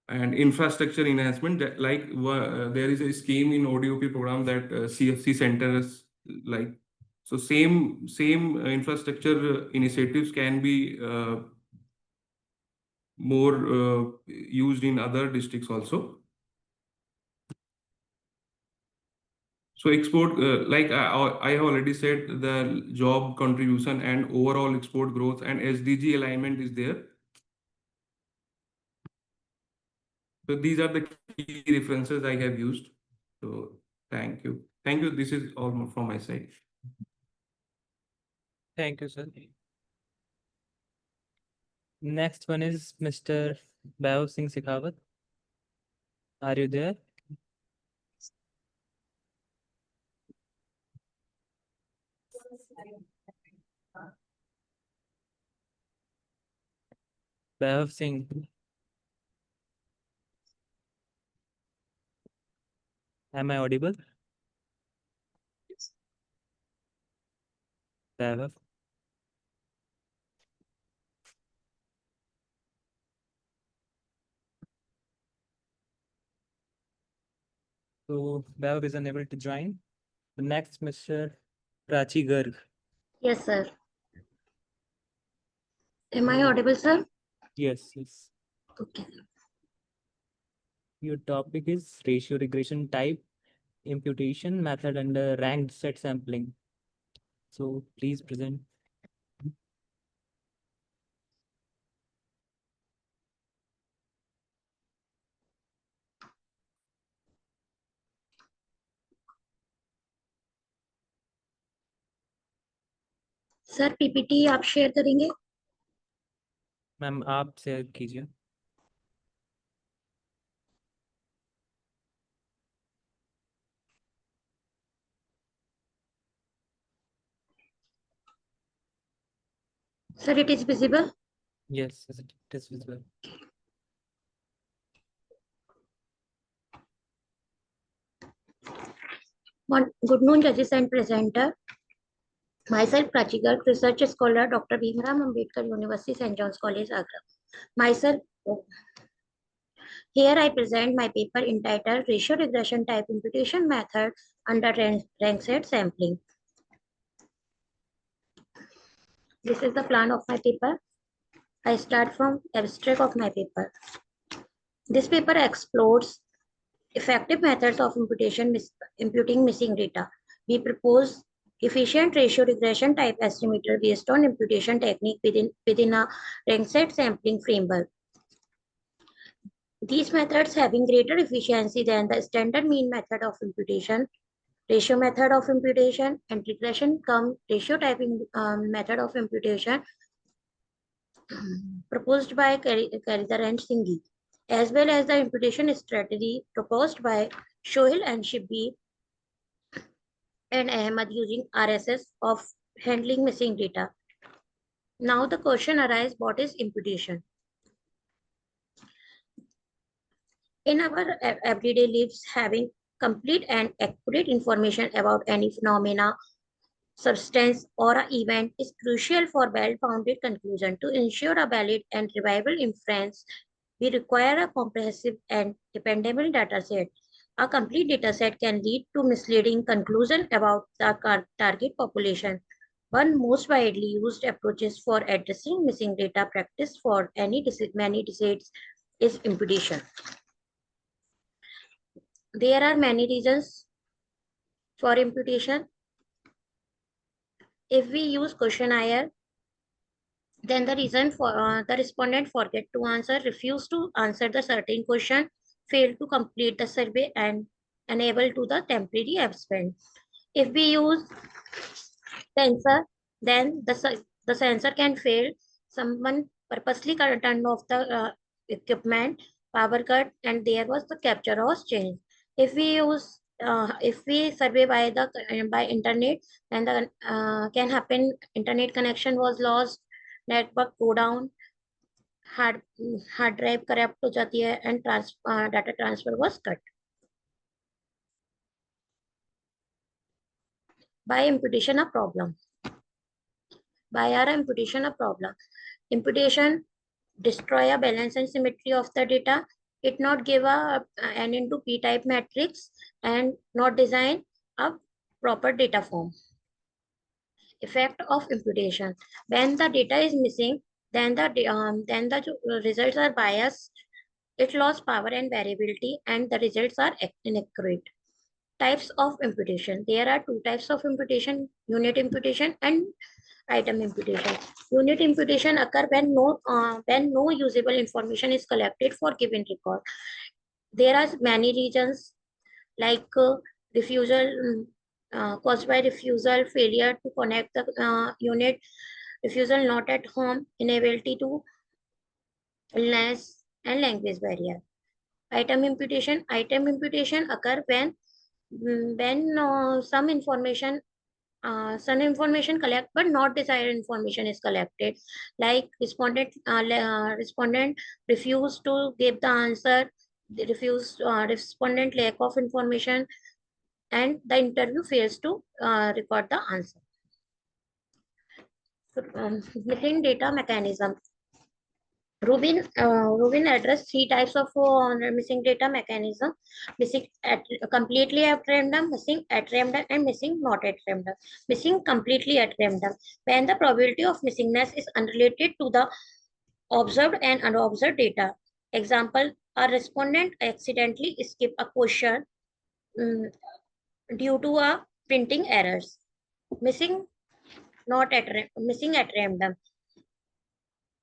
and infrastructure enhancement. That there is a scheme in ODOP program that CFC centers like. So same infrastructure initiatives can be more used in other districts also. So export, like I have already said, the job contribution and overall export growth and SDG alignment is there. So these are the key references I have used. So thank you. Thank you. This is all from my side. Thank you, sir. Next one is Mr. Bhav Singh Shekhawat. Are you there? Bhav Singh. Am I audible? Bhav. So Bhav is unable to join. The next, Mr. Prachi Garg. Yes, sir. Am I audible, sir? Yes, yes. Okay. Your topic is ratio regression type imputation method under ranked set sampling. So please present. Sir PPT आप share करेंगे? Ma'am आप share कीजिए. Sir, it is visible? Yes, yes, it is visible. Good noon, judges and presenter. Myself, Prachi Garg, research scholar, Dr. Bhimram Ambedkar University, St. John's College, Agra. Myself, here I present my paper entitled Ratio Regression Type Imputation Method under Rank Set Sampling. This is the plan of my paper. I start from abstract of my paper. This paper explores effective methods of imputing missing data. We propose efficient ratio regression type estimator based on imputation technique within a rank set sampling framework. These methods having greater efficiency than the standard mean method of imputation, ratio method of imputation, and regression cum ratio typing method of imputation proposed by Karidhar and Singhi, as well as the imputation strategy proposed by Shohil and Shibbi and Ahmad using RSS of handling missing data. Now the question arises, what is imputation? In our everyday lives, having complete and accurate information about any phenomena substance, or an event is crucial for well-founded conclusion. To ensure a valid and reliable inference, we require a comprehensive and dependable dataset. A complete dataset can lead to misleading conclusion about the target population. One most widely used approaches for addressing missing data practice for many diseases is imputation. There are many reasons for imputation. If we use questionnaire, then the respondent forget to answer, refuse to answer the certain question, fail to complete the survey, and unable to the temporary absent. If we use sensor, then the sensor can fail. Someone purposely turned off the equipment, power cut, and there was the capture was changed. If we survey by internet, then the can happen. Internet connection was lost, network go down, hard hard drive corrupt हो जाती है, and data transfer was cut. By imputation a problem. By our imputation a problem. Imputation destroy a balance and symmetry of the data. It not give a n into p type matrix and not design a proper data form. Effect of imputation. When the data is missing, then the results are biased. It lost power and variability, and the results are inaccurate. Types of imputation. There are two types of imputation: unit imputation and item imputation. Unit imputation occur when no usable information is collected for given record. There are many reasons like refusal caused by refusal, failure to connect the unit, refusal not at home, inability to illness, and language barrier. Item imputation. Item imputation occur when some information collect but not desired information is collected, like respondent refuse to give the answer, respondent lack of information, and the interview fails to record the answer. So, missing data mechanism. Rubin addressed three types of missing data mechanism: missing completely at random, missing at random, and missing not at random. Missing completely at random, when the probability of missingness is unrelated to the observed and unobserved data. Example: a respondent accidentally skip a question due to a printing errors. Missing at random.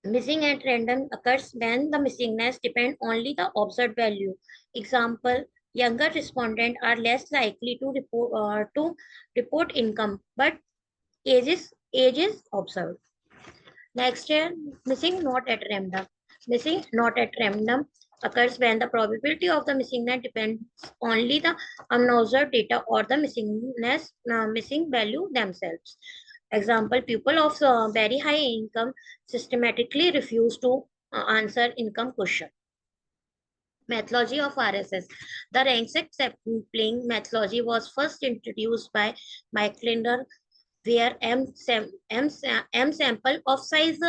Missing at random occurs when the missingness depends only the observed value. Example: younger respondents are less likely to report income, but age is observed. Next here, missing not at random. Missing not at random occurs when the probability of the missingness depends only the unobserved data or the missing value themselves. Example: people of very high income systematically refuse to answer income question. Methodology of RSS. The rank sampling methodology was first introduced by Mike where M sample of size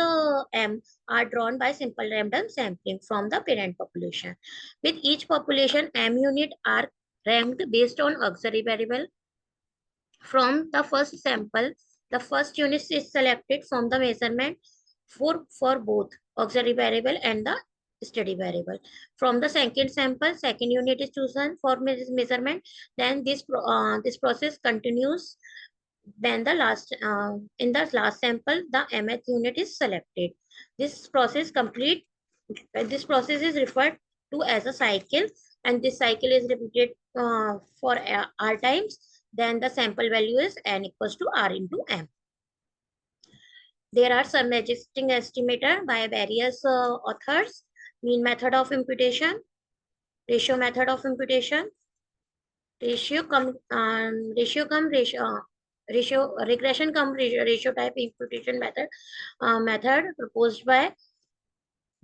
M are drawn by simple random sampling from the parent population. With each population, M unit are ranked based on auxiliary variable. From the first sample, the first unit is selected from the measurement for both auxiliary variable and the steady variable. From the second sample, second unit is chosen for measurement. Then this process continues. Then in the last sample, the mth unit is selected. This process is referred to as a cycle, and this cycle is repeated for r times. Then the sample value is n equals to r into m. There are some existing estimator by various authors: mean method of imputation, ratio method of imputation, regression ratio type imputation method proposed by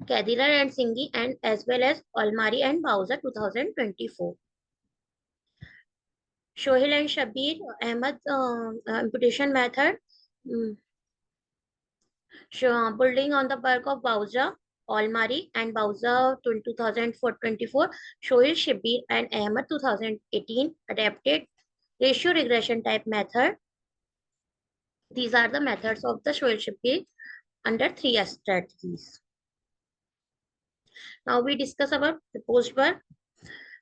Kadilar and Singhi, and as well as Almari and Bowser 2024. Shohil and Shabir Ahmed imputation method. Building on the work of Bauza, Almari and Bauza 2024, Shohil Shabir and Ahmed 2018 adapted ratio regression type method. These are the methods of the Shohil Shabir under 3 strategies. Now we discuss about proposed work.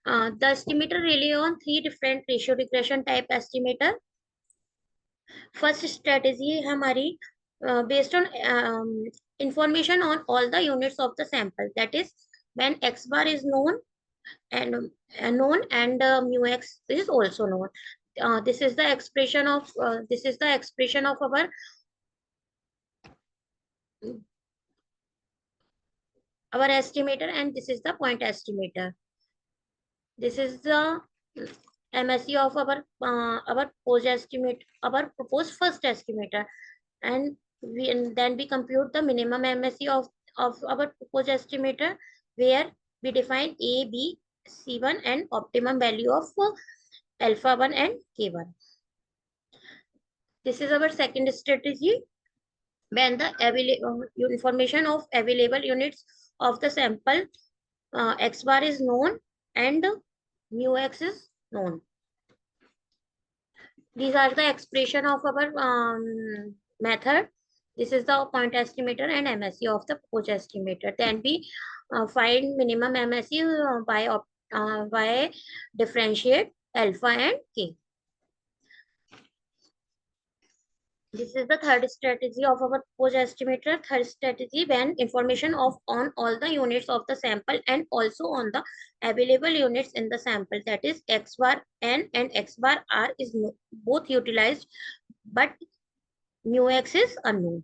The estimator rely on 3 different ratio regression type estimator. First strategy है हमारी based on information on all the units of the sample. That is, when x bar is known and mu x is also known. This is the expression of our estimator, and this is the point estimator. This is the MSE of our proposed first estimator, and then we compute the minimum MSE of our proposed estimator, where we define A, B, C1 and optimum value of alpha 1 and K1. This is our second strategy. When the information of available units of the sample x bar is known and mu x is known. These are the expression of our method. This is the point estimator and MSE of the proposed estimator. Then we find minimum MSE by differentiate alpha and K. This is the third strategy of our proposed estimator. Third strategy, when information on all the units of the sample and also on the available units in the sample, that is x bar n and x bar r is both utilized, but mu x is unknown.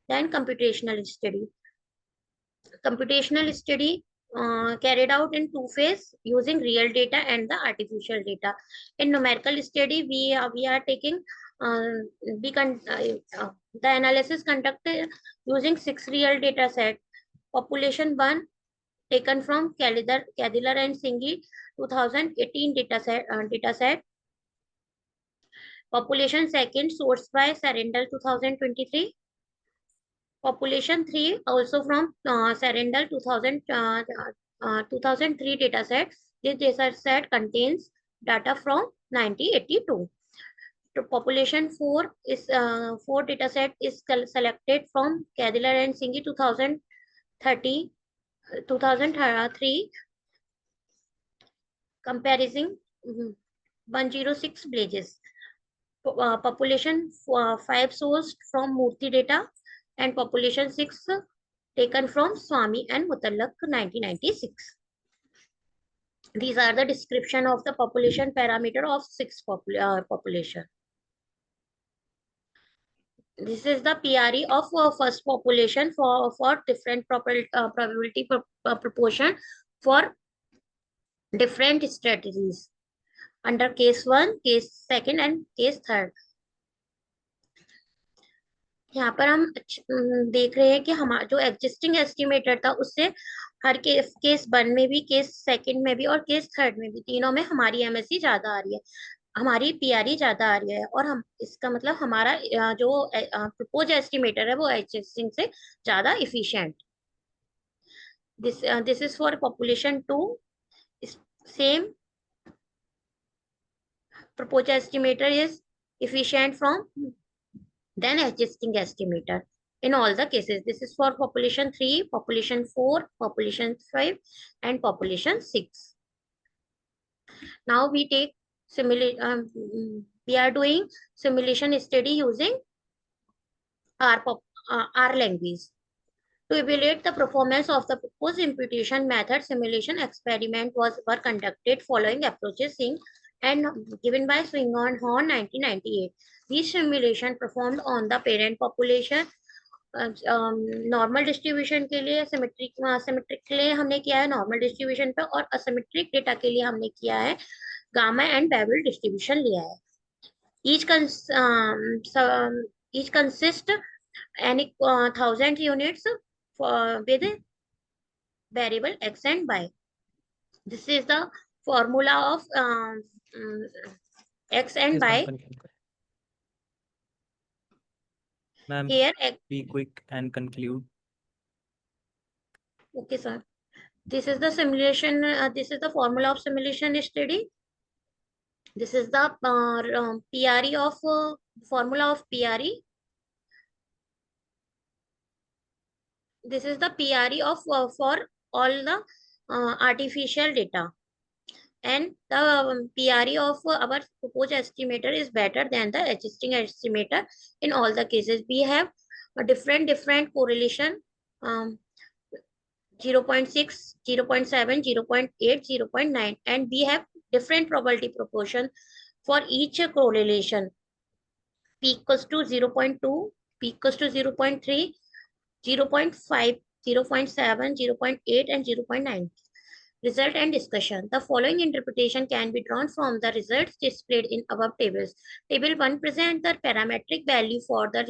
Then computational study. Computational study carried out in 2 phases using real data and the artificial data. In numerical study, we are taking the analysis conducted using 6 real data set. Population 1 taken from Kadiller and Singhi 2018 data set. Population 2 sourced by Sarendal 2023. Population 3 also from Sarendal 2003 dataset. This dataset contains data from 1982. Population 4 is 4 dataset is selected from Kadiller and Singhi 2003 comparison 106 villages. Population 5 sourced from Murthy data, and population 6 taken from Swami and Mutallak 1996. These are the description of the population parameter of 6 population. This is the PRE of first population for different probability proportion for different strategies under case 1, case 2 and case 3. यहाँ पर हम देख रहे हैं कि हमारा जो existing estimator था उससे हर केस 1 में भी, केस 2 में भी और केस 3 में भी, तीनों में हमारी एमएससी ज्यादा आ रही है, हमारी पीआरई ज्यादा आ रही है, और हम इसका मतलब हमारा जो प्रपोज एस्टिमेटर है वो एग्जिस्टिंग से ज्यादा efficient. This is for population 2. Same propose estimator is efficient from then existing estimator in all the cases. This is for population 3, population 4, population 5 and population 6. Now we take we are doing simulation study using R language. To evaluate the performance of the proposed imputation method, simulation experiment were conducted following approaches seen and given by Swinghorn 1998. These simulation performed on the parent population. Normal distribution के लिए symmetric के लिए हमने किया है normal distribution पे, और asymmetric data के लिए हमने किया है गामा एंड बेवल डिस्ट्रीब्यूशन लिया है. each consist any 1000 units with variable x and y. This is the formula of x and Yes, ma'am, y. conclude. Ma'am, Here, be quick and conclude. okay, sir. This is the simulation. This is the formula of simulation study. This is the PRE of formula of PRE. This is the PRE of for all the artificial data. And the PRE of our proposed estimator is better than the existing estimator in all the cases. We have a different correlation, 0.6, 0.7, 0.8, 0.9, and we have different probability proportion for each correlation. P equals to 0.2, P equals to 0.3, 0.5, 0.7, 0.8, and 0.9. Result and discussion. The following interpretation can be drawn from the results displayed in above tables. Table 1 presents the parametric value for the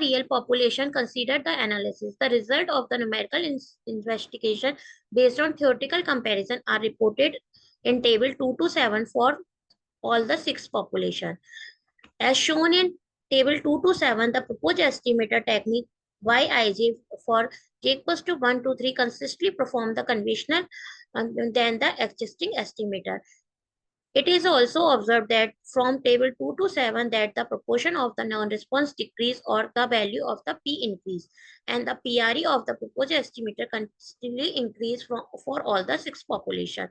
real population. Consider the analysis. The result of the numerical investigation based on theoretical comparison are reported in table 2 to 7 for all the 6 population. As shown in table 2 to 7, the proposed estimator technique YIJ for j equals to 1 to 3 consistently perform the conventional than the existing estimator. It is also observed that from table 2 to 7 that the proportion of the non-response decrease or the value of the P increase, and the PRE of the proposed estimator consistently increase for all the 6 population.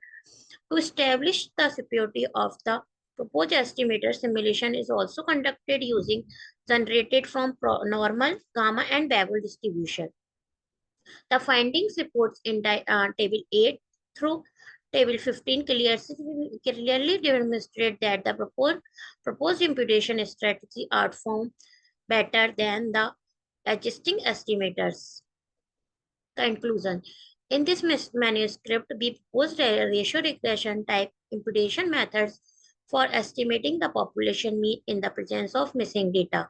To establish the superiority of the proposed estimator, simulation is also conducted using generated from normal, gamma, and Babel distribution. The findings reports in table 8 through table 15 clearly demonstrate that the proposed imputation strategy outperform better than the existing estimators. Conclusion. In this manuscript, we proposed ratio regression type imputation methods for estimating the population mean in the presence of missing data.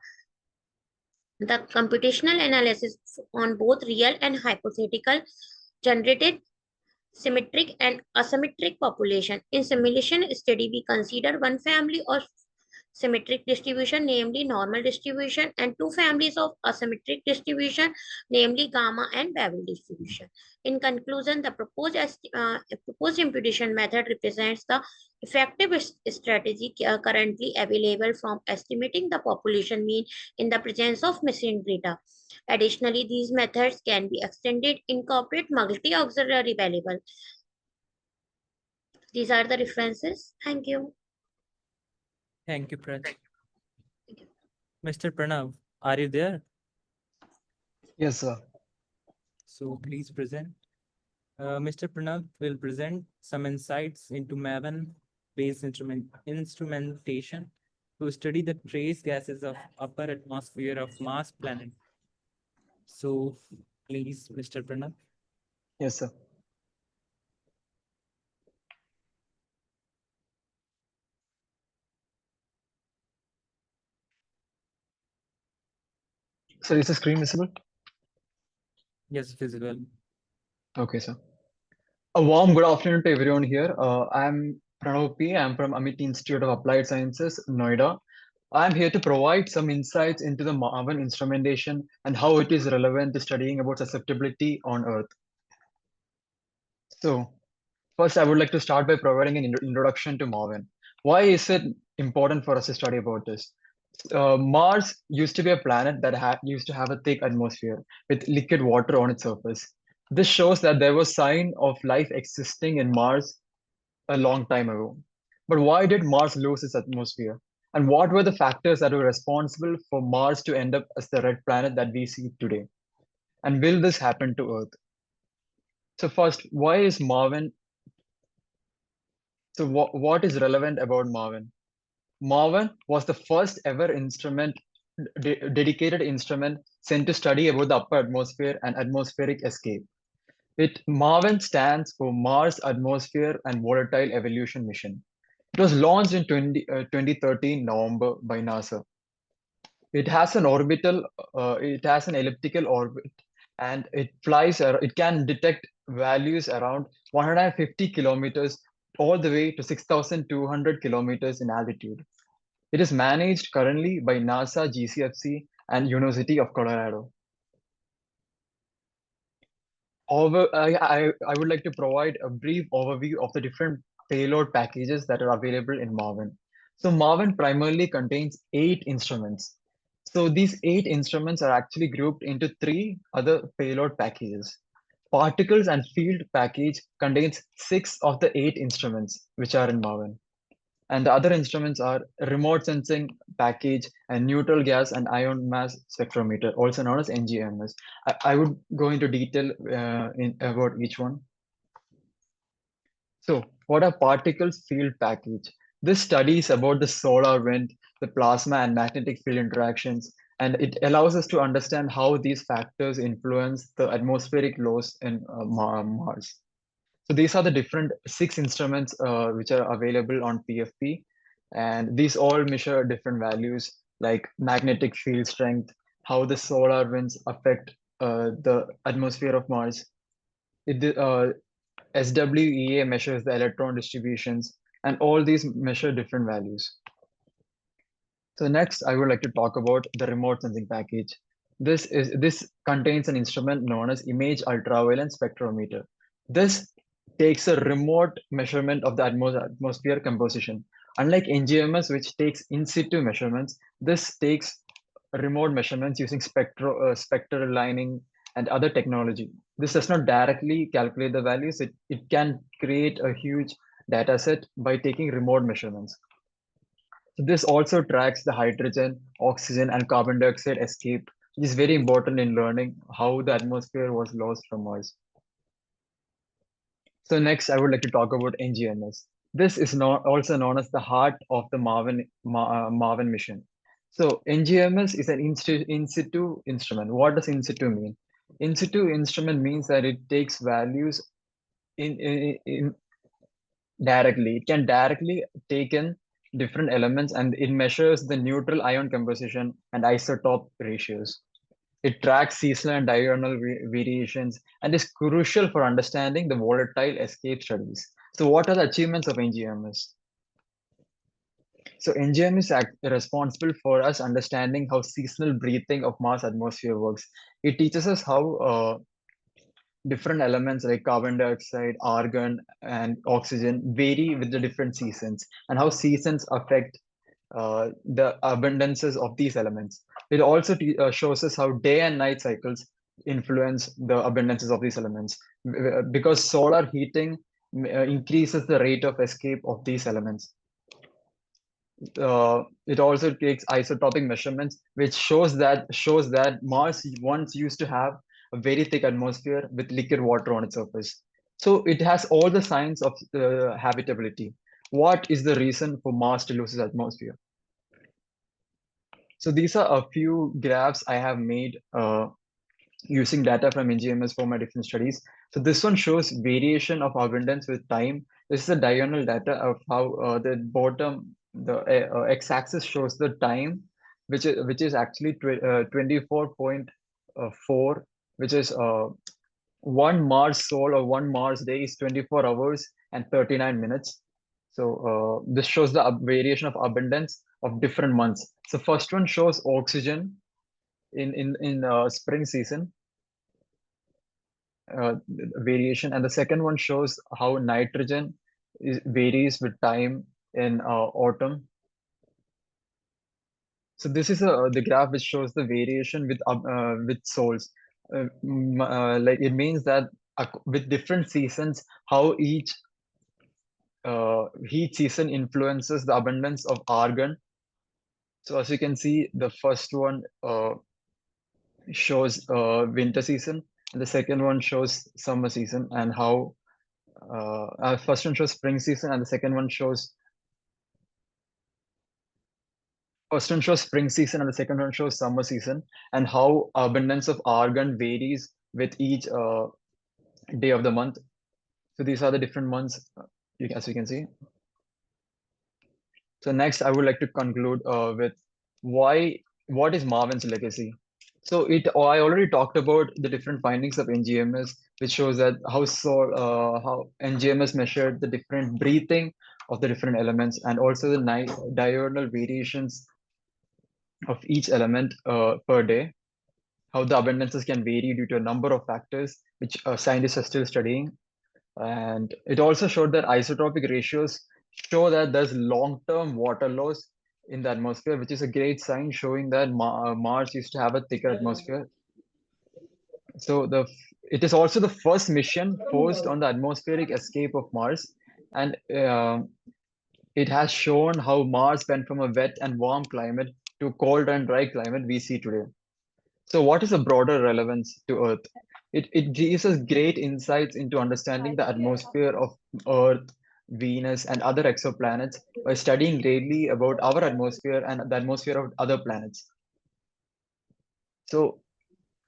The computational analysis on both real and hypothetical generated symmetric and asymmetric population. In simulation study, we consider one family of symmetric distribution, namely normal distribution, and 2 families of asymmetric distribution, namely gamma and Babel distribution. In conclusion, the proposed imputation method represents the effective strategy currently available from estimating the population mean in the presence of missing data. Additionally, these methods can be extended, incorporate multi-auxiliary variable. These are the references. Thank you. Thank you, Praj. Mr. Pranav, are you there? Yes, sir. So please present. Mr. Pranav will present some insights into Maven-based instrumentation to study the trace gases of upper atmosphere of Mars planet. So please, Mr. Pranav. Yes, sir. So is the screen visible? Yes, visible. Okay, sir. A warm good afternoon to everyone here. I'm Pranav P. I'm from Amity Institute of Applied Sciences, Noida. I'm here to provide some insights into the Maven instrumentation and how it is relevant to studying about susceptibility on Earth. So, first, I would like to start by providing an introduction to Maven. Why is it important for us to study about this? Mars used to be a planet that used to have a thick atmosphere with liquid water on its surface. This shows that there was sign of life existing in Mars a long time ago. But why did Mars lose its atmosphere? And what were the factors that were responsible for Mars to end up as the red planet that we see today? And will this happen to Earth? So first, why is Marvin? So what is relevant about Marvin? Marvin was the first ever dedicated instrument sent to study about the upper atmosphere and atmospheric escape. Marvin stands for Mars Atmosphere and Volatile Evolution Mission. It was launched in 2013 November by NASA. It has an elliptical orbit and it flies, it can detect values around 150 kilometers all the way to 6,200 kilometers in altitude. It is managed currently by NASA, GCFC, and University of Colorado. I would like to provide a brief overview of the different payload packages that are available in Marvin. So Marvin primarily contains 8 instruments. So these 8 instruments are actually grouped into 3 other payload packages. Particles and field package contains 6 of the 8 instruments which are in Marvin. And the other instruments are remote sensing package and neutral gas and ion mass spectrometer, also known as NGMS. I would go into detail about each one. So, what are particles field package? This studies about the solar wind, the plasma and magnetic field interactions, and it allows us to understand how these factors influence the atmospheric loss in Mars. So these are the different 6 instruments which are available on PFP, and these all measure different values like magnetic field strength, how the solar winds affect the atmosphere of Mars. SWEA measures the electron distributions, and all these measure different values. So next, I would like to talk about the remote sensing package. This contains an instrument known as image ultraviolet spectrometer. This takes a remote measurement of the atmosphere composition. Unlike NGMS, which takes in situ measurements, this takes remote measurements using spectral lining and other technology. This does not directly calculate the values. It can create a huge data set by taking remote measurements. So this also tracks the hydrogen, oxygen, and carbon dioxide escape, which is very important in learning how the atmosphere was lost from Mars. So next, I would like to talk about NGMS. This is also known as the heart of the Marvin mission. So NGMS is an in situ instrument. What does in situ mean? In situ instrument means that it takes values in directly. It can directly take in different elements and it measures the neutral ion composition and isotope ratios. It tracks seasonal and diurnal variations and is crucial for understanding the volatile escape studies. So what are the achievements of NGMS? So NGMS is responsible for us understanding how seasonal breathing of Mars atmosphere works. It teaches us how different elements like carbon dioxide, argon, and oxygen vary with the different seasons and how seasons affect the abundances of these elements. It also shows us how day and night cycles influence the abundances of these elements because solar heating increases the rate of escape of these elements. It also takes isotopic measurements, which shows that Mars once used to have a very thick atmosphere with liquid water on its surface. So it has all the signs of habitability. What is the reason for Mars to lose its atmosphere? So these are a few graphs I have made using data from NGMS for my different studies. So this one shows variation of abundance with time. This is the diurnal data of how the bottom, the x-axis shows the time, which is actually 24.4, which is one Mars sol or one Mars day is 24 hours and 39 minutes. So this shows the variation of abundance of different months. So first one shows oxygen in spring season variation, and the second one shows how nitrogen varies with time in autumn. So this is the graph which shows the variation with sols. Like it means that with different seasons, how each heat season influences the abundance of argon. So as you can see, the first one shows winter season, and the second one shows summer season, and how first one shows spring season, and the second one shows spring season, and the second one shows summer season, and how abundance of argon varies with each day of the month. So these are the different months, as you can see. So next, I would like to conclude with what is Marvin's legacy? So I already talked about the different findings of NGMS, which shows that how NGMS measured the different breathing of the different elements and also the diurnal variations of each element per day, how the abundances can vary due to a number of factors which scientists are still studying. And it also showed that isotopic ratios show that there's long-term water loss in the atmosphere, which is a great sign showing that Mars used to have a thicker atmosphere. So it is also the first mission forced on the atmospheric escape of Mars, and it has shown how Mars went from a wet and warm climate to cold and dry climate we see today. So what is the broader relevance to Earth? It gives us great insights into understanding the atmosphere of Earth, Venus, and other exoplanets by studying greatly about our atmosphere and the atmosphere of other planets. So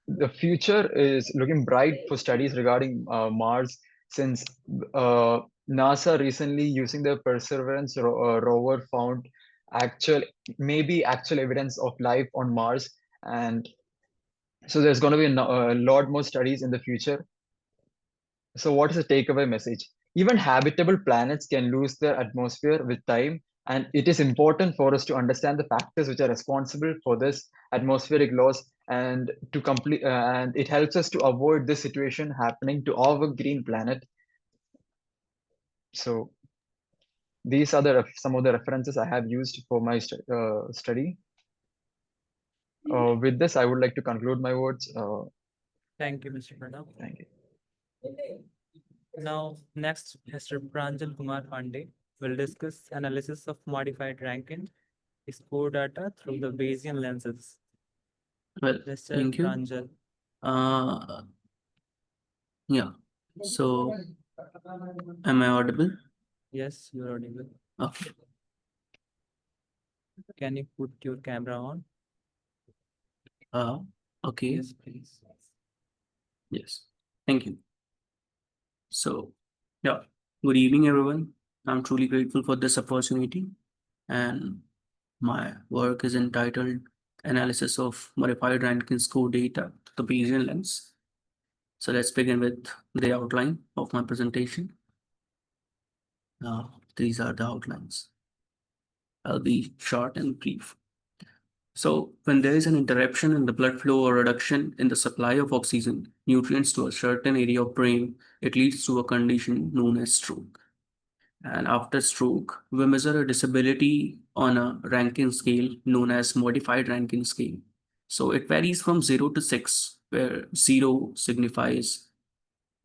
the future is looking bright for studies regarding Mars since NASA recently using the Perseverance rover found maybe actual evidence of life on Mars, and so there's going to be a lot more studies in the future. So what is the takeaway message? Even habitable planets can lose their atmosphere with time, and it is important for us to understand the factors which are responsible for this atmospheric loss and to complete and it helps us to avoid this situation happening to our green planet. So these are some of the references I have used for my study. With this, I would like to conclude my words. Thank you, Mr. Pranav. Thank you. Now, next, Mr. Pranjal Kumar Pandey will discuss analysis of modified Rankine score data through the Bayesian lenses. Well, Mr. thank you. Pranjal. Yeah. So, am I audible? Yes, you're audible. Okay. Can you put your camera on? Okay. Yes, please. Yes. Thank you. So, yeah. Good evening, everyone. I'm truly grateful for this opportunity, and my work is entitled Analysis of Modified Rankine Score Data to the Bayesian Lens. So let's begin with the outline of my presentation. These are the outlines. I'll be short and brief. So when there is an interruption in the blood flow or reduction in the supply of oxygen, nutrients to a certain area of brain, it leads to a condition known as stroke. And after stroke, we measure a disability on a Rankine scale known as modified Rankine scale. So it varies from 0 to 6, where 0 signifies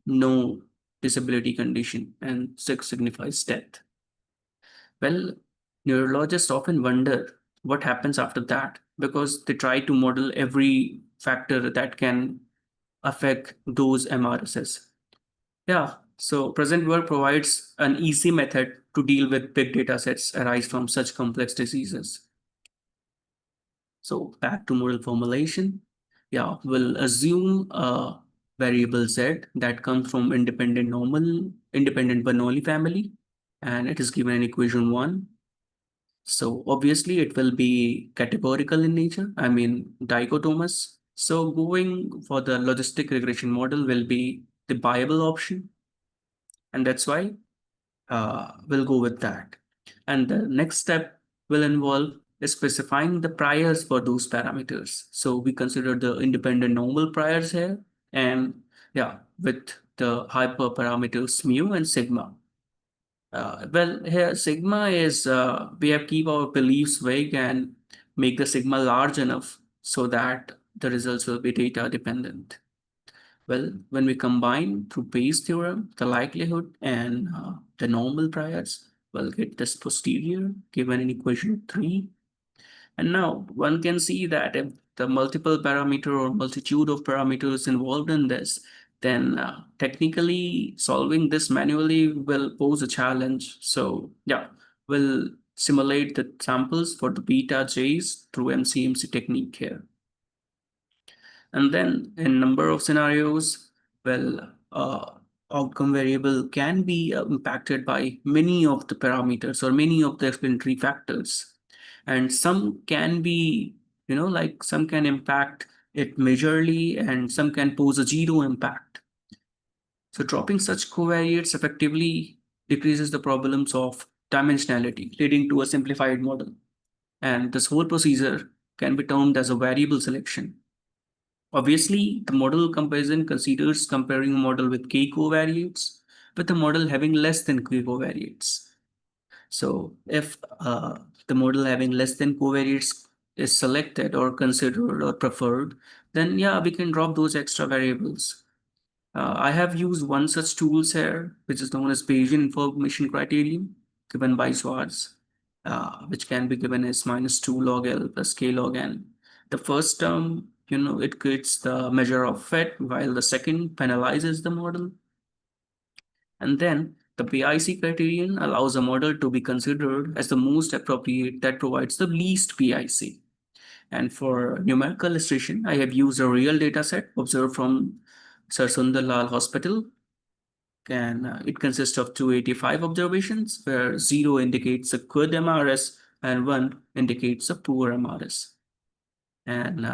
no disability condition and 6 signifies death. Well, neurologists often wonder what happens after that because they try to model every factor that can affect those MRSs. Yeah, so present work provides an easy method to deal with big data sets arise from such complex diseases. So back to model formulation. Yeah, we'll assume a variable Z that comes from independent Bernoulli family, and it is given in equation 1. So obviously it will be categorical in nature, I mean dichotomous. So going for the logistic regression model will be the viable option. And that's why we'll go with that. And the next step will involve specifying the priors for those parameters. So we consider the independent normal priors here, and yeah, with the hyperparameters mu and sigma. Well, here sigma is we have keep our beliefs vague and make the sigma large enough so that the results will be data dependent. Well, when we combine through Bayes' theorem, the likelihood and the normal priors, we'll get this posterior given in equation 3. And now one can see that if the multiple parameter or multitude of parameters involved in this, then technically solving this manually will pose a challenge. So yeah, we'll simulate the samples for the beta J's through MCMC technique here. And then in number of scenarios, well, outcome variable can be impacted by many of the parameters or many of the explanatory factors. And some can be, like some can impact it majorly, and some can pose a zero impact. So dropping such covariates effectively decreases the problems of dimensionality, leading to a simplified model. And this whole procedure can be termed as a variable selection. Obviously, the model comparison considers comparing a model with k covariates with a model having less than k covariates. So if the model having less than covariates is selected or considered or preferred, then yeah, we can drop those extra variables. I have used one such tools here, which is known as Bayesian information criterion, given by Schwarz, which can be given as -2 log L plus k log n. The first term, it creates the measure of fit, while the second penalizes the model. And then the PIC criterion allows a model to be considered as the most appropriate that provides the least PIC. And for numerical illustration, I have used a real data set observed from Sir Sundar Lal Hospital. And it consists of 285 observations, where 0 indicates a good MRS and 1 indicates a poor MRS. And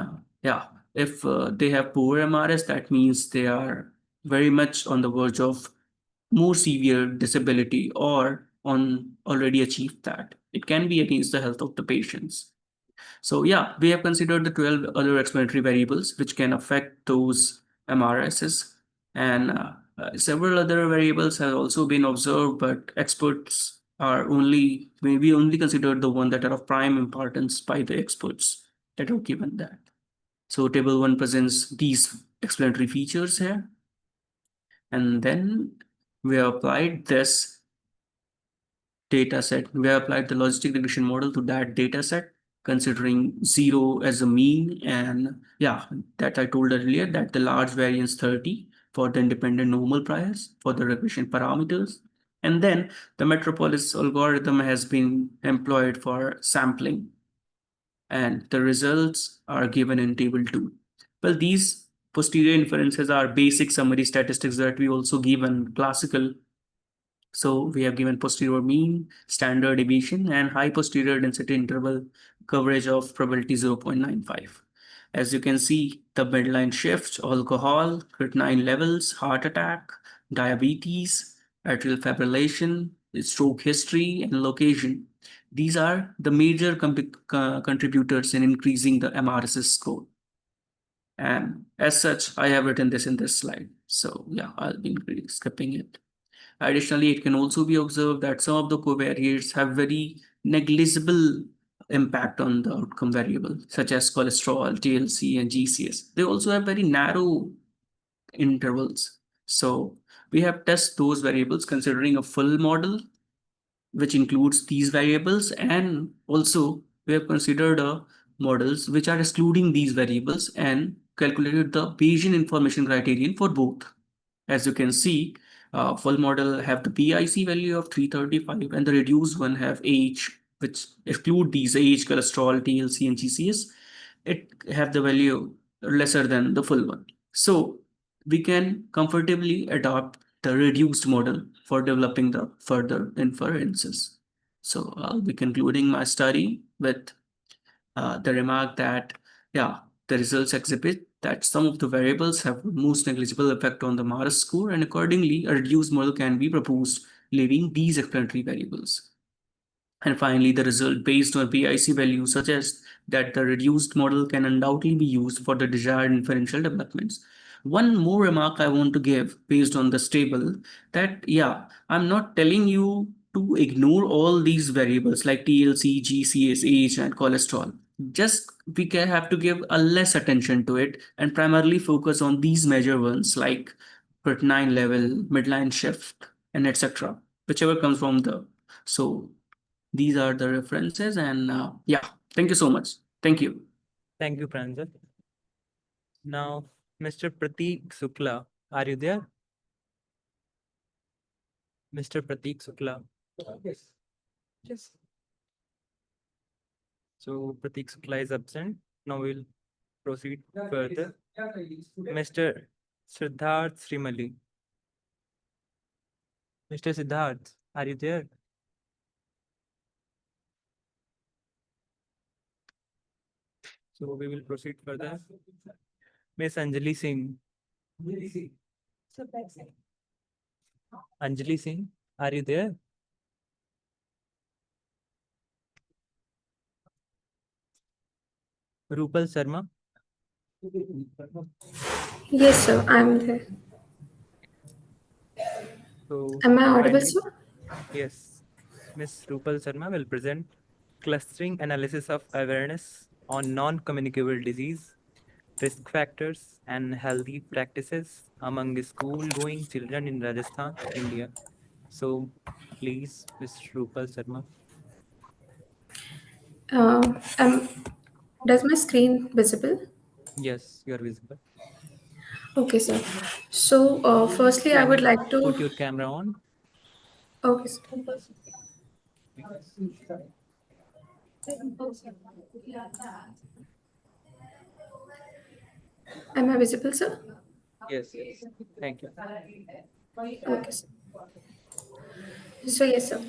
yeah, if they have poor MRS, that means they are very much on the verge of more severe disability or on already achieved that. It can be against the health of the patients. So yeah, we have considered the 12 other explanatory variables which can affect those MRSs, and several other variables have also been observed, but experts are maybe only considered the one that are of prime importance by the experts that are given that. So table 1 presents these explanatory features here. And then we have applied this data set. We have applied the logistic regression model to that data set, considering 0 as a mean. And yeah, that I told earlier that the large variance 30 for the independent normal priors for the regression parameters. And then the Metropolis algorithm has been employed for sampling. And the results are given in table 2. Well, these posterior inferences are basic summary statistics that we also give in classical. So we have given posterior mean, standard deviation, and high posterior density interval coverage of probability 0.95. As you can see, the midline shift, alcohol, creatinine levels, heart attack, diabetes, atrial fibrillation, stroke history, and location. These are the major contributors in increasing the MRSS score. And as such, I have written this in this slide. So yeah, I'll be skipping it. Additionally, it can also be observed that some of the covariates have very negligible impact on the outcome variable, such as cholesterol, TLC, and GCS. They also have very narrow intervals. So we have tested those variables considering a full model, which includes these variables, and also we have considered models which are excluding these variables and calculated the Bayesian information criterion for both. As you can see, full model have the PIC value of 335 and the reduced one have age, which exclude these age, cholesterol, TLC, and GCS. It have the value lesser than the full one. So we can comfortably adopt the reduced model for developing the further inferences. So I'll be concluding my study with the remark that, yeah, the results exhibit that some of the variables have most negligible effect on the MARS score, and accordingly, a reduced model can be proposed, leaving these explanatory variables. And finally, the result based on PIC values suggests that the reduced model can undoubtedly be used for the desired inferential developments. One more remark I want to give based on this table that, yeah, I'm not telling you to ignore all these variables like TLC, GCS, age, and cholesterol. Just we can have to give a less attention to it and primarily focus on these major ones like creatinine level, midline shift, and etc. Whichever comes from the. So these are the references, and yeah, thank you so much. Thank you. Thank you, Pranjal. Now, Mr. Prateek Sukla, are you there? Mr. Prateek Sukla. Yes. Yes. So Prateek Sukla is absent. Now we'll proceed further. Mr. Siddharth Srimali. Mr. Siddharth, are you there? So we will proceed further. Miss Anjali Singh. Anjali Singh, are you there? Rupal Sharma. Yes, sir, I'm there. So Am I audible, kindly, sir? yes, Miss Rupal Sharma will present clustering analysis of awareness on non-communicable disease, risk factors, and healthy practices among school-going children in Rajasthan, India. So please, Miss Rupal Sharma. Uh, um, does my screen visible? Yes, you are visible. Okay, sir. So, firstly, I Can would you like to. put your camera on? Okay, sir. Am I visible, sir? Yes, yes. Thank you. Okay, sir. So yes, sir.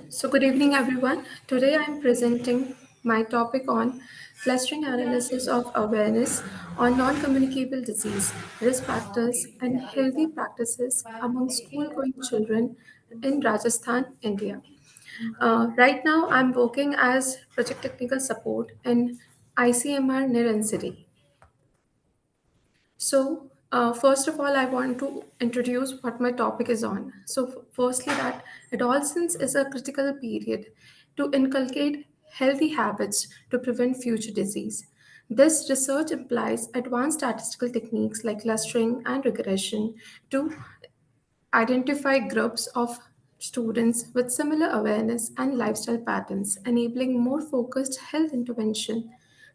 So good evening, everyone. Today I'm presenting my topic on clustering analysis of awareness on non-communicable disease, risk factors, and healthy practices among school-going children in Rajasthan, India. Right now, I'm working as project technical support in ICMR near NCD. So, first of all, I want to introduce what my topic is on. So, firstly, that adolescence is a critical period to inculcate healthy habits to prevent future disease. This research implies advanced statistical techniques like clustering and regression to identify groups of students with similar awareness and lifestyle patterns, enabling more focused health intervention.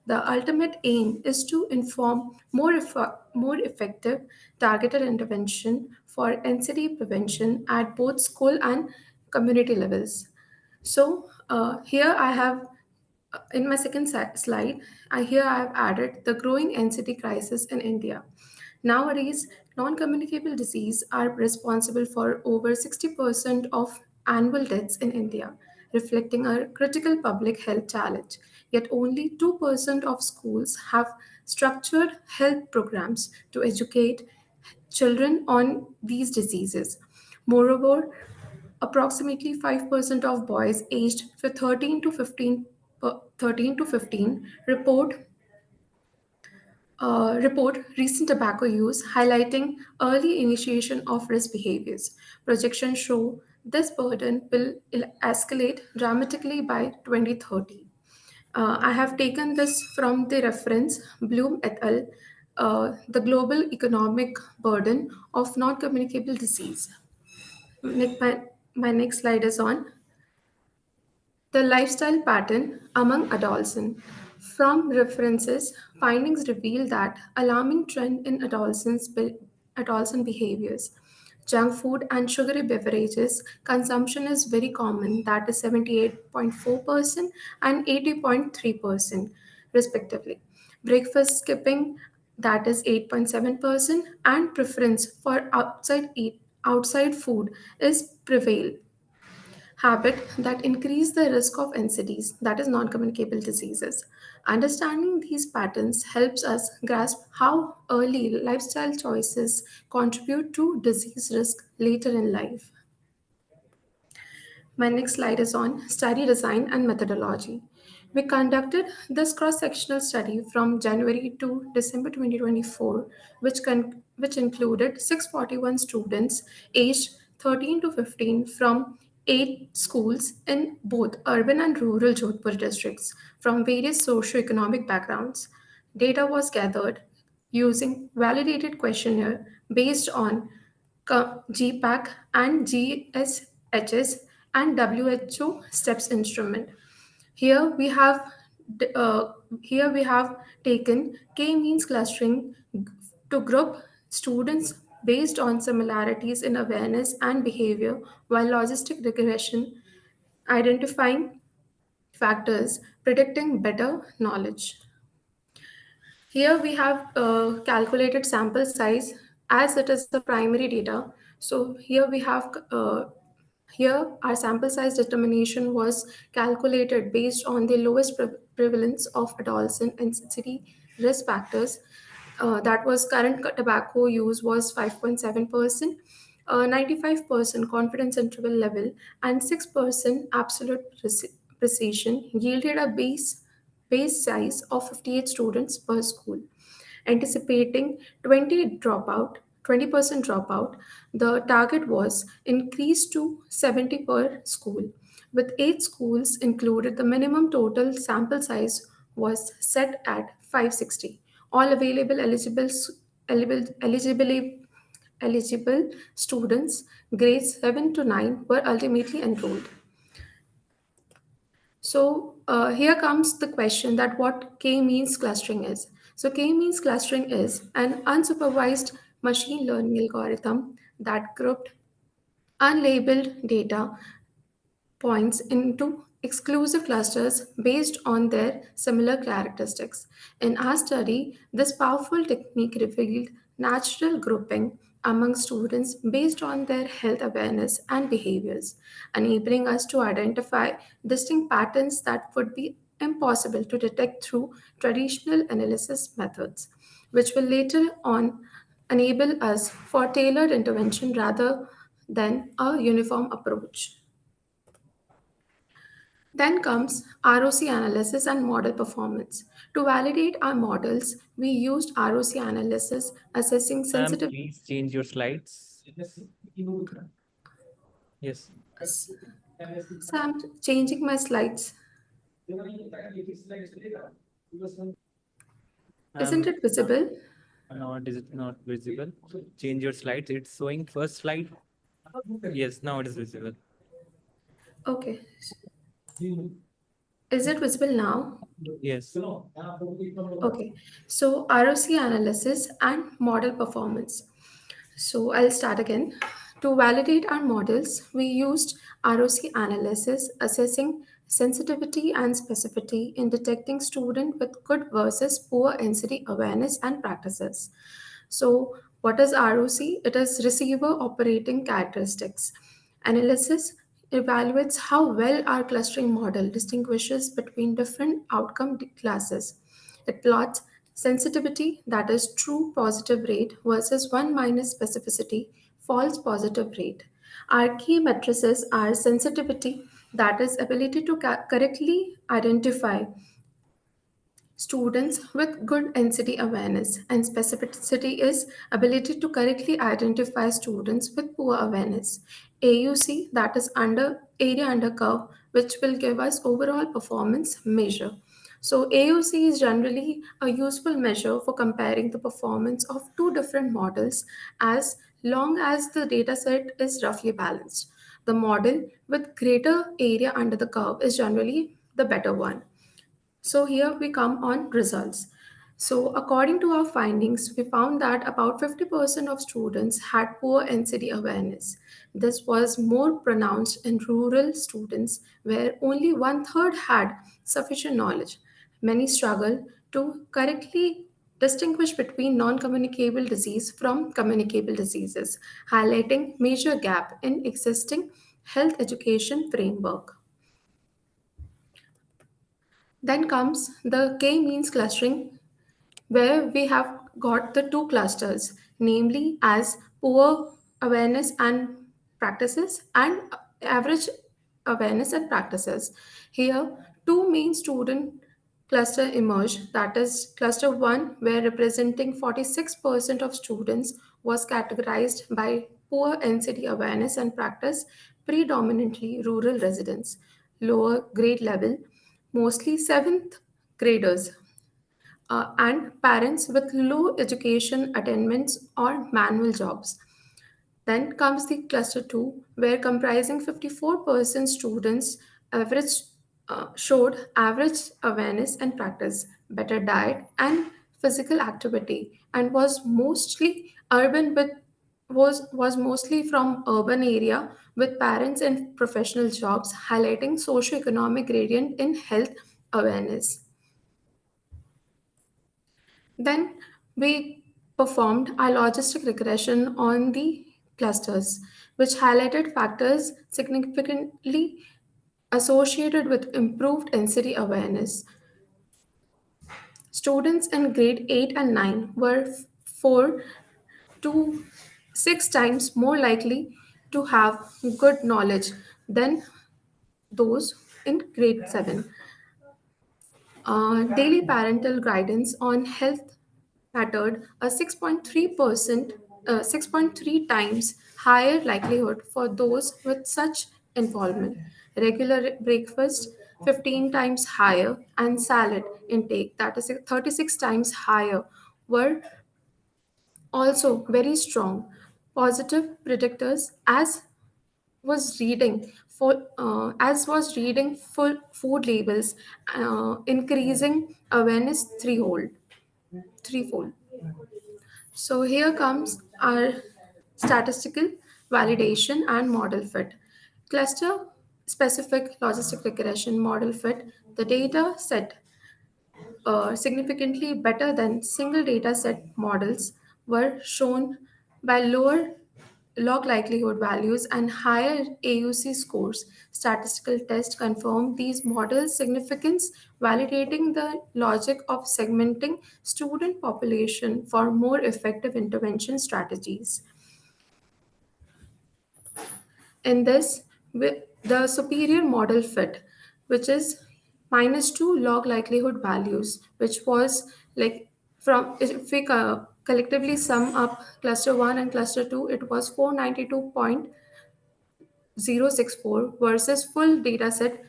The ultimate aim is to inform more effective targeted intervention for NCD prevention at both school and community levels. So here I have in my second slide, I have added the growing NCD crisis in India. Nowadays, non-communicable disease are responsible for over 60% of annual deaths in India, reflecting a critical public health challenge. Yet only 2% of schools have structured health programs to educate children on these diseases. Moreover, approximately 5% of boys aged for 13 to 15 report recent tobacco use, highlighting early initiation of risk behaviors. Projections show this burden will escalate dramatically by 2030. I have taken this from the reference Bloom et al., The Global Economic Burden of Non-Communicable Disease. My next slide is on the lifestyle pattern among adolescents. From references, findings reveal that alarming trend in adolescent behaviors. Junk food and sugary beverages consumption is very common, that is 78.4% and 80.3% respectively. Breakfast skipping, that is 8.7%, and preference for outside food is prevail habit that increase the risk of NCDs, that is non-communicable diseases. Understanding these patterns helps us grasp how early lifestyle choices contribute to disease risk later in life. My next slide is on study design and methodology. We conducted this cross-sectional study from January to December 2024, which included 641 students aged 13 to 15 from 8 schools in both urban and rural Jodhpur districts from various socio-economic backgrounds. Data was gathered using validated questionnaire based on GPAC and GSHS and WHO STEPS instrument. Here we have here we have taken K-means clustering to group students based on similarities in awareness and behavior, while logistic regression identifying factors predicting better knowledge. Here we have calculated sample size as it is the primary data. So here our sample size determination was calculated based on the lowest prevalence of adolescent intensity risk factors that was current tobacco use was 5.7%, 95% confidence interval level, and 6% absolute precision yielded a base size of 58 students per school. Anticipating 20% dropout, the target was increased to 70 per school. With 8 schools included, the minimum total sample size was set at 560. All available eligible, eligible students, grades 7 to 9, were ultimately enrolled. So here comes the question that what K-means clustering is. So K-means clustering is an unsupervised machine learning algorithm that grouped unlabeled data points into exclusive clusters based on their similar characteristics. In our study, this powerful technique revealed natural grouping among students based on their health awareness and behaviors, enabling us to identify distinct patterns that would be impossible to detect through traditional analysis methods, which will later on enable us for tailored intervention rather than a uniform approach. Then comes ROC analysis and model performance. To validate our models, we used ROC analysis assessing Ma'am, sensitive. please change your slides. Yes. So I'm changing my slides. Isn't it visible? No, it is not visible. Change your slides. It's showing first slide. Yes, now it is visible. Okay. Is it visible now? Yes. Okay. So ROC analysis and model performance. So I'll start again. To validate our models, we used ROC analysis assessing sensitivity and specificity in detecting student with good versus poor NCD awareness and practices. So what is ROC? It is receiver operating characteristics. Analysis evaluates how well our clustering model distinguishes between different outcome classes. It plots sensitivity, that is true positive rate, versus 1 minus specificity, false positive rate. Our key matrices are sensitivity, that is ability to correctly identify students with good NCD awareness, and specificity is ability to correctly identify students with poor awareness. AUC, that is under area under curve, which will give us overall performance measure. So AUC is generally a useful measure for comparing the performance of two different models as long as the data set is roughly balanced. The model with greater area under the curve is generally the better one. So here we come on results. So according to our findings, we found that about 50% of students had poor NCD awareness. This was more pronounced in rural students where only one third had sufficient knowledge. Many struggle to correctly distinguish between non-communicable disease from communicable diseases, highlighting major gap in existing health education framework. Then comes the K-means clustering, where we have got the two clusters, namely as poor awareness and practices and average awareness and practices. Here, two main student cluster emerged, that is cluster 1, where representing 46% of students was categorized by poor NCD awareness and practice, predominantly rural residents, lower grade level, mostly 7th graders, and parents with low education attainments or manual jobs. Then comes the cluster 2, where comprising 54% students average showed average awareness and practice, better diet and physical activity, and was mostly urban with was mostly from urban area with parents and professional jobs, highlighting socioeconomic gradient in health awareness. Then we performed a logistic regression on the clusters, which highlighted factors significantly associated with improved NCD awareness. Students in grade 8 and 9 were 4 to 6 times more likely to have good knowledge than those in grade 7. Daily parental guidance on health mattered a 6.3 times higher likelihood for those with such involvement. Regular breakfast 15 times higher and salad intake, that is 36 times higher, were also very strong positive predictors as was reading full food labels, increasing awareness threefold. So here comes our statistical validation and model fit. Cluster specific logistic regression model fit. The data set significantly better than single data set models were shown by lower log likelihood values and higher AUC scores. Statistical tests confirm these models' significance, validating the logic of segmenting student population for more effective intervention strategies. In this, the superior model fit, which is -2 log likelihood values, which was like from if we collectively sum up cluster 1 and cluster 2, it was 492.064 versus full dataset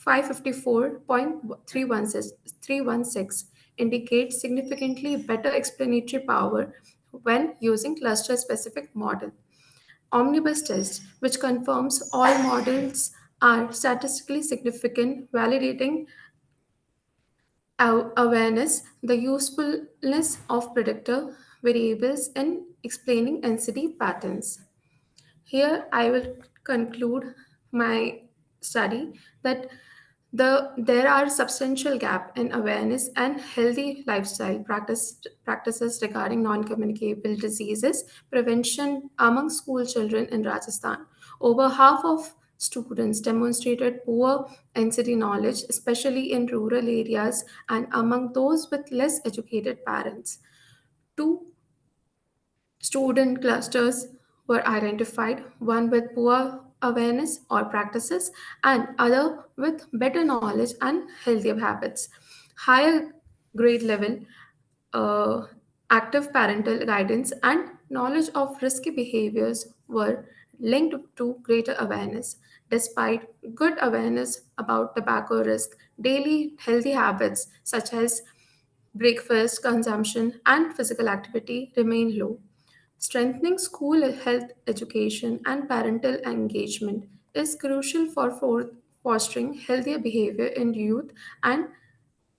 554.316 indicates significantly better explanatory power when using cluster specific model. Omnibus test, which confirms all models are statistically significant, validating awareness, the usefulness of predictor variables in explaining NCD patterns. Here, I will conclude my study that there are substantial gap in awareness and healthy lifestyle practices regarding non-communicable diseases prevention among school children in Rajasthan. Over half of students demonstrated poor NCD knowledge, especially in rural areas and among those with less educated parents. Two student clusters were identified, one with poor awareness or practices, and other with better knowledge and healthier habits. Higher grade level uh, active parental guidance and knowledge of risky behaviors were linked to greater awareness. Despite good awareness about tobacco risk, daily healthy habits such as breakfast consumption and physical activity remain low. Strengthening school health education and parental engagement is crucial for fostering healthier behavior in youth and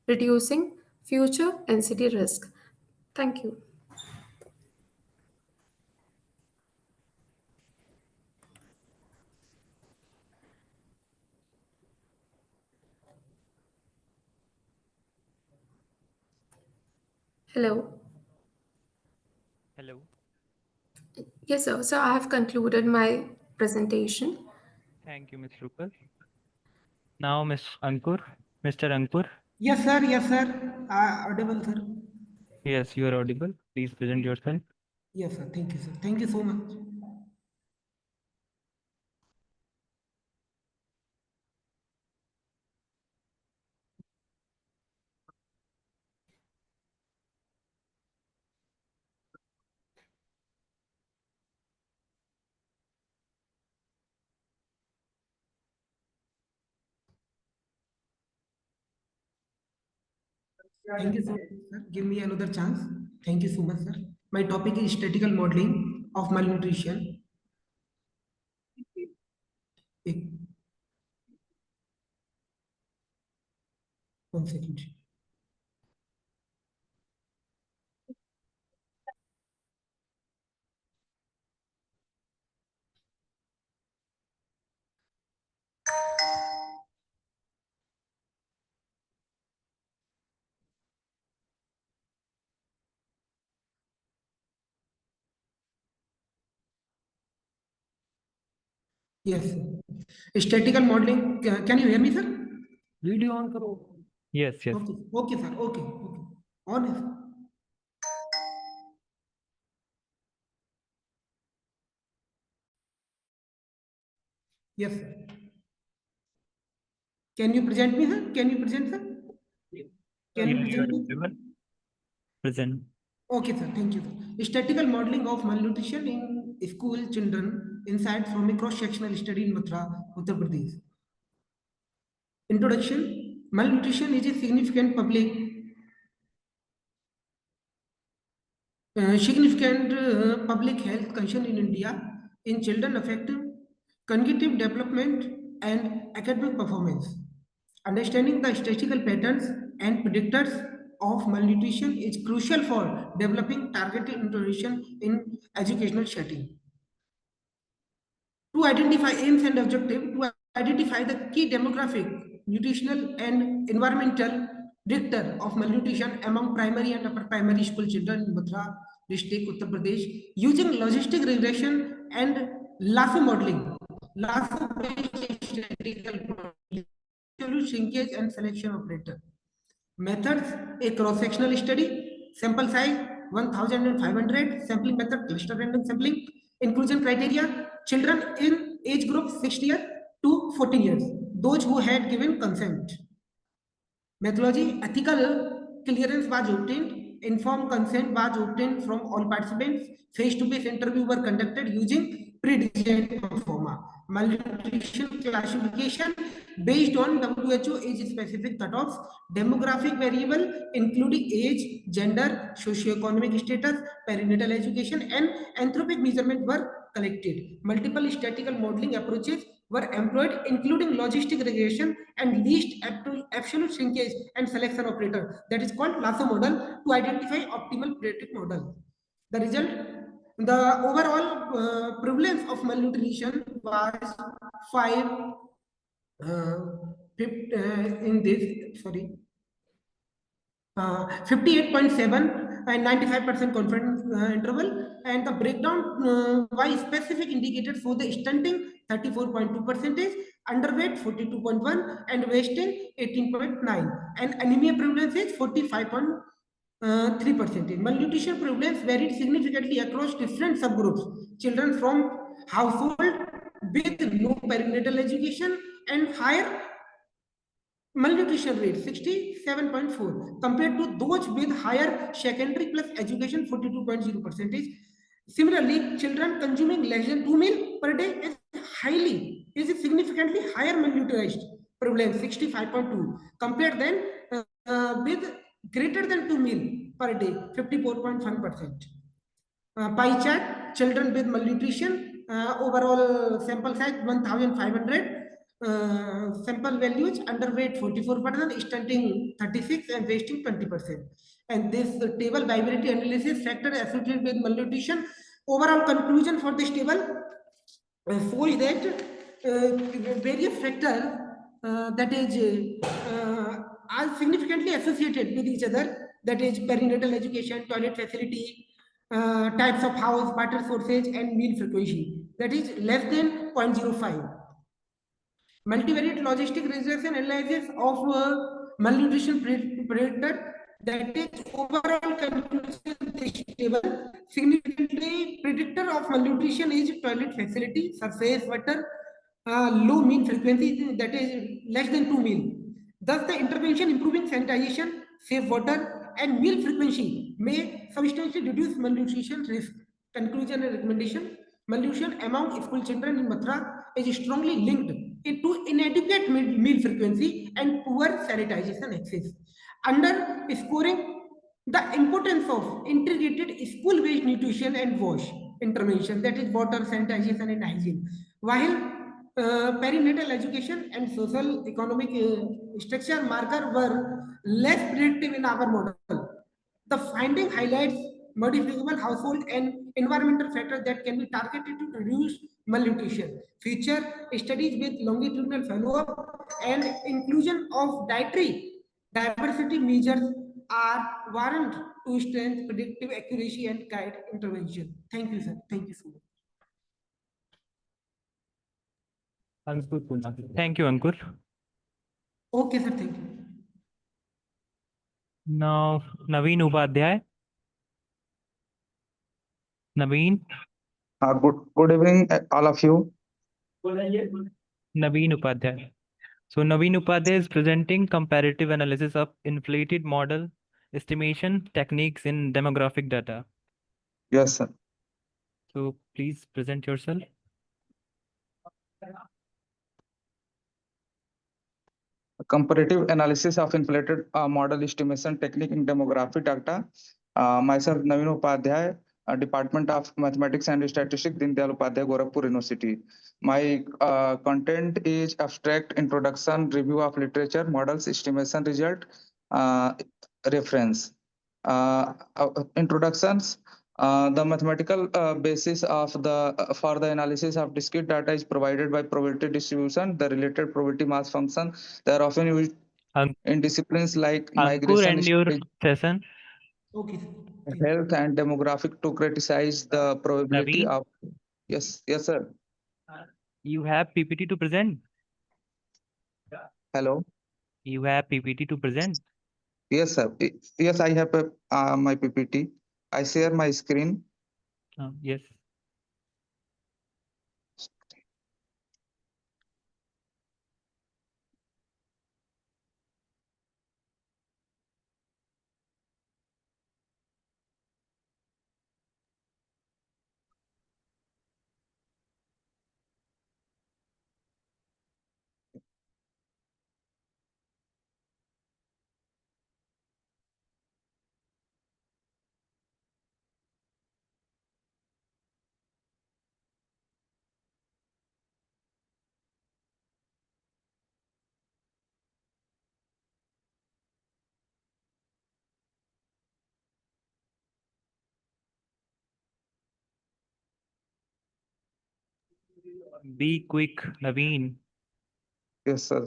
reducing future NCD risk. Thank you. Hello. Hello. Yes, sir. So I have concluded my presentation. Thank you, Ms. Rupal. Now, Mr. Ankur. Yes, sir. Yes, sir. Audible, sir. Yes, you are audible. Please present yourself. Yes, sir. Thank you, sir. Thank you so much. Thank you so much, sir. Give me another chance. Thank you so much, sir. My topic is statistical modeling of malnutrition. Eh, One second. Yes, sir. Statistical modeling. Can you hear me, sir? Video on karo. Yes, yes. Okay, okay, sir. Okay, okay. On है sir. Yes sir. Can you present me sir? Can you present sir? Can you present me? Present. Okay, sir. Thank you, sir. Statistical modeling of malnutrition in school children. Insights from a cross-sectional study in Mathura, Uttar Pradesh. Introduction. Malnutrition is a significant public health concern in India in children affecting cognitive development and academic performance. Understanding the statistical patterns and predictors of malnutrition is crucial for developing targeted intervention in educational setting. To identify aims and objectives, to identify the key demographic, nutritional and environmental predictor of malnutrition among primary and upper primary school children in Mathura district, Uttar Pradesh, using logistic regression and LASSO modeling. LASSO-based statistical modeling, shrinkage and selection operator. Methods: a cross-sectional study, sample size 1,500, sampling method, cluster random sampling, inclusion criteria, children in age group 6 years to 14 years, those who had given consent. Methodology: ethical clearance was obtained, informed consent was obtained from all participants, face-to-face interview were conducted using pre-designed forma. Malnutrition classification based on WHO age-specific cutoffs, demographic variable including age, gender, socio-economic status, perinatal education, and anthropic measurement were collected. Multiple statistical modeling approaches were employed, including logistic regression and least absolute shrinkage and selection operator, that is called LASSO model, to identify optimal predictive model. The result: the overall prevalence of malnutrition was 58.7 and 95% confidence interval, and the breakdown by specific indicators for the stunting 34.2%, underweight 42.1, and wasting 18.9, and anemia prevalence is 45.3%. Malnutrition prevalence varied significantly across different subgroups. Children from household with no perinatal education and higher malnutrition rate 67.4 compared to those with higher secondary plus education 42.0%. Similarly, children consuming less than 2 meals per day is significantly higher malnourished prevalence 65.2 compared then with greater than 2 meals per day 54.1%. Pie chart: children with malnutrition, overall sample size 1,500. Sample values: underweight 44%, stunting 36%, and wasting 20%. And this table viability analysis factor associated with malnutrition. Overall conclusion for this table shows that various factors that is are significantly associated with each other. That is perinatal education, toilet facility, types of house, water sources, and meal frequency. That is less than 0.05. Multivariate logistic regression analysis of malnutrition predictor, that is overall conclusion this table. Significantly predictor of malnutrition is toilet facility, surface water, low mean frequency, that is less than 2 meal. Thus the intervention improving sanitation, safe water, and meal frequency may substantially reduce malnutrition risk. Conclusion and recommendation: malnutrition among school children in Mathura is strongly linked to inadequate meal frequency and poor sanitization access. Underscoring the importance of integrated school-based nutrition and wash intervention, that is water, sanitization, and hygiene. While perinatal education and social economic structure marker were less predictive in our model, the finding highlights modifiable household and environmental factors that can be targeted to reduce malnutrition. Future studies with longitudinal follow-up and inclusion of dietary diversity measures are warrant to strengthen predictive accuracy and guide intervention. Thank you, sir. Thank you so much. Thank you, Ankur. Okay, sir. Thank you. Now, Naveen Upadhyay. Naveen. Good evening, all of you. Naveen Upadhyay. So Naveen Upadhyay is presenting comparative analysis of inflated model estimation techniques in demographic data. Yes, sir. So please present yourself. Comparative analysis of inflated model estimation technique in demographic data. Myself, Naveen Upadhyay, Department of Mathematics and Statistics, Dindayal Upadhyay, Gorakhpur University. My content is abstract introduction, review of literature, models, estimation result, uh, reference. Introductions. The mathematical basis of the for the analysis of discrete data is provided by probability distribution, the related probability mass function. They are often used in disciplines like Ankur migration and your studies, session. Okay. health, and demographic to criticize the probability Naveen, of. Yes, yes, sir. you have PPT to present. Hello. You have PPT to present. Yes, sir. Yes, I have my PPT. I share my screen. Yes. Be quick, Naveen. Yes, sir.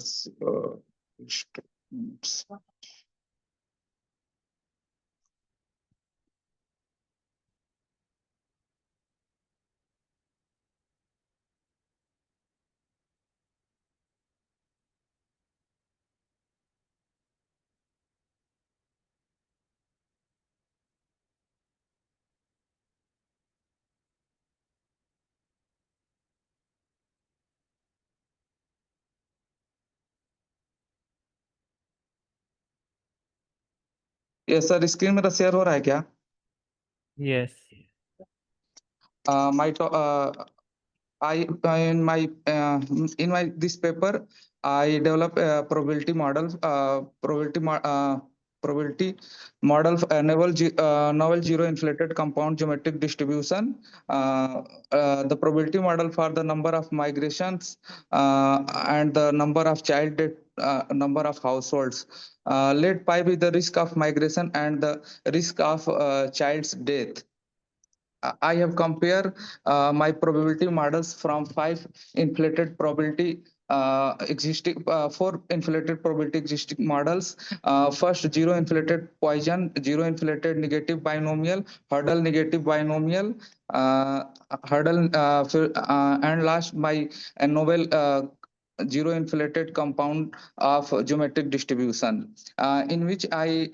Yes, sir. Screen मेरा share हो रहा है क्या? Yes. I in my this paper I develop a probability model for a novel zero inflated compound geometric distribution. The probability model for the number of migrations and the number of number of households. Let pi be the risk of migration and the risk of child's death. I have compared my probability models from four inflated probability existing models. First, zero inflated Poisson, zero inflated negative binomial, hurdle negative binomial, and last my novel zero inflated compound of geometric distribution, in which I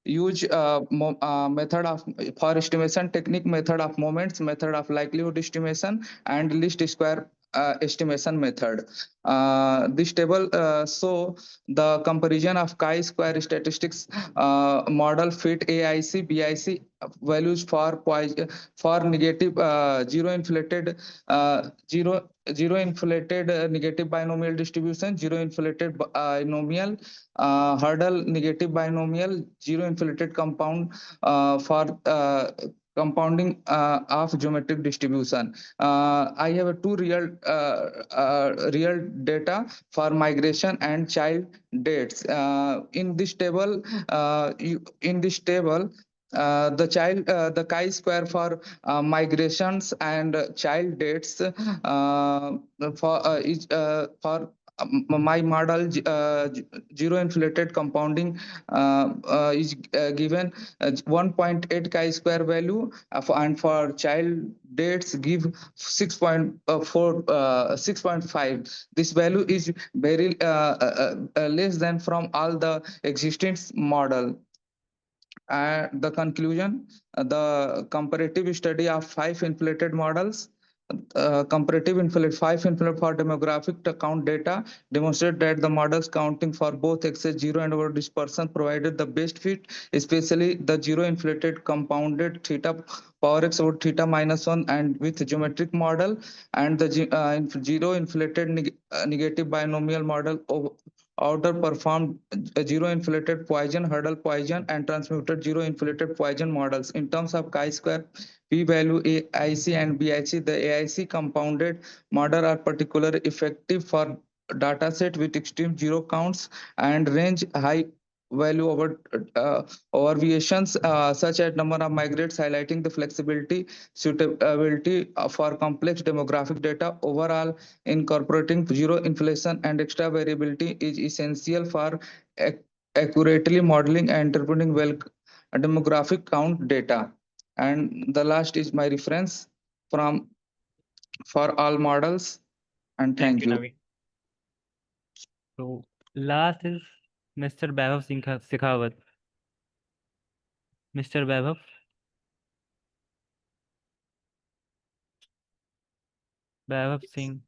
use method of for estimation technique, method of moments, method of likelihood estimation, and least square estimation method. This table show the comparison of chi-square statistics model fit AIC, BIC values for negative zero inflated negative binomial distribution, zero inflated binomial, hurdle negative binomial, zero inflated compound for compounding of geometric distribution. I have a two real data for migration and child dates. In this table, the chi-square for migrations and child dates my model zero inflated compounding is given 1.8 chi-square value, and for child dates give 6.5. This value is very less than from all the existing model. The conclusion, the comparative study of five inflated models, five inflated for demographic count data demonstrate that the models counting for both excess zero and over dispersion provided the best fit, especially the zero inflated compounded theta power x over theta minus 1 and with geometric model, and the zero inflated negative binomial model of outperformed zero inflated Poisson, Hurdle Poisson, and transmuted zero inflated Poisson models. In terms of chi-square, p-value AIC and BIC, the AIC compounded model are particularly effective for dataset with extreme zero counts and range high value over variations such as number of migrants, highlighting the flexibility suitability for complex demographic data. Overall, incorporating zero inflation and extra variability is essential for accurately modeling and interpreting well demographic count data. And the last is my reference from for all models. And thank you. Navi. So last is Mr. Vaibhav Shekhawat. Mr. Vaibhav. Vaibhav Singh.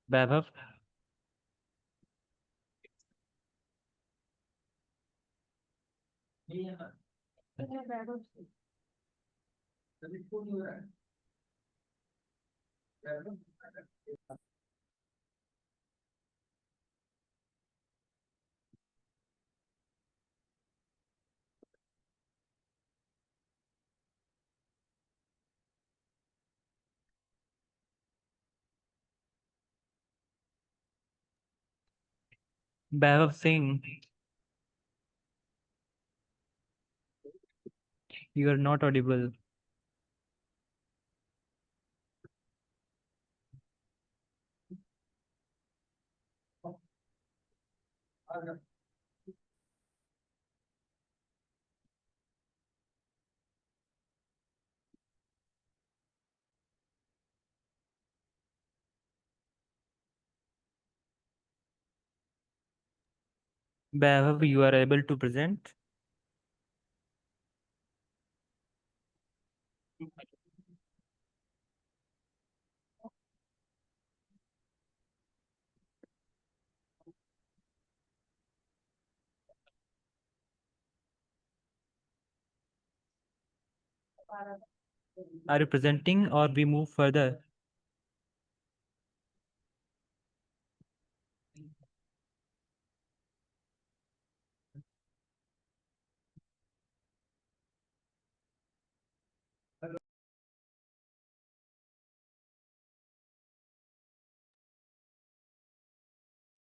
Vaibhav. Vaibhav Singh. You are not audible. Vaibhav, you are able to present. Are you presenting or we move further?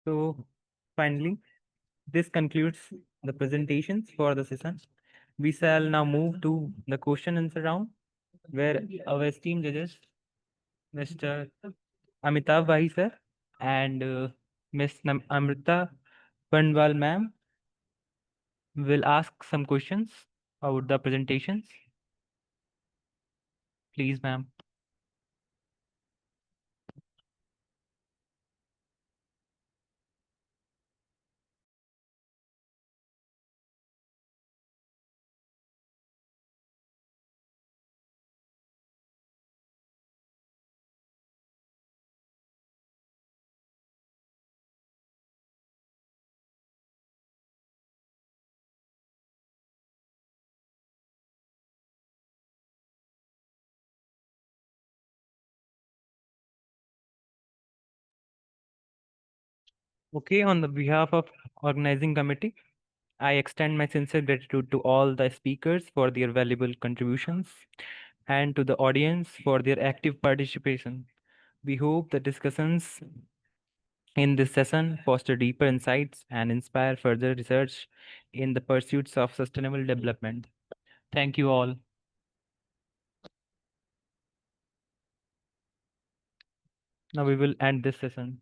So finally, this concludes the presentations for the session. We shall now move to the question and answer round, where our esteemed judges, Mr. Amitav Vahi sir and Ms. Amrita Pandwal ma'am, will ask some questions about the presentations. Please, ma'am. Okay, on the behalf of organizing committee, I extend my sincere gratitude to all the speakers for their valuable contributions and to the audience for their active participation. We hope the discussions in this session foster deeper insights and inspire further research in the pursuits of sustainable development. Thank you all. Now we will end this session.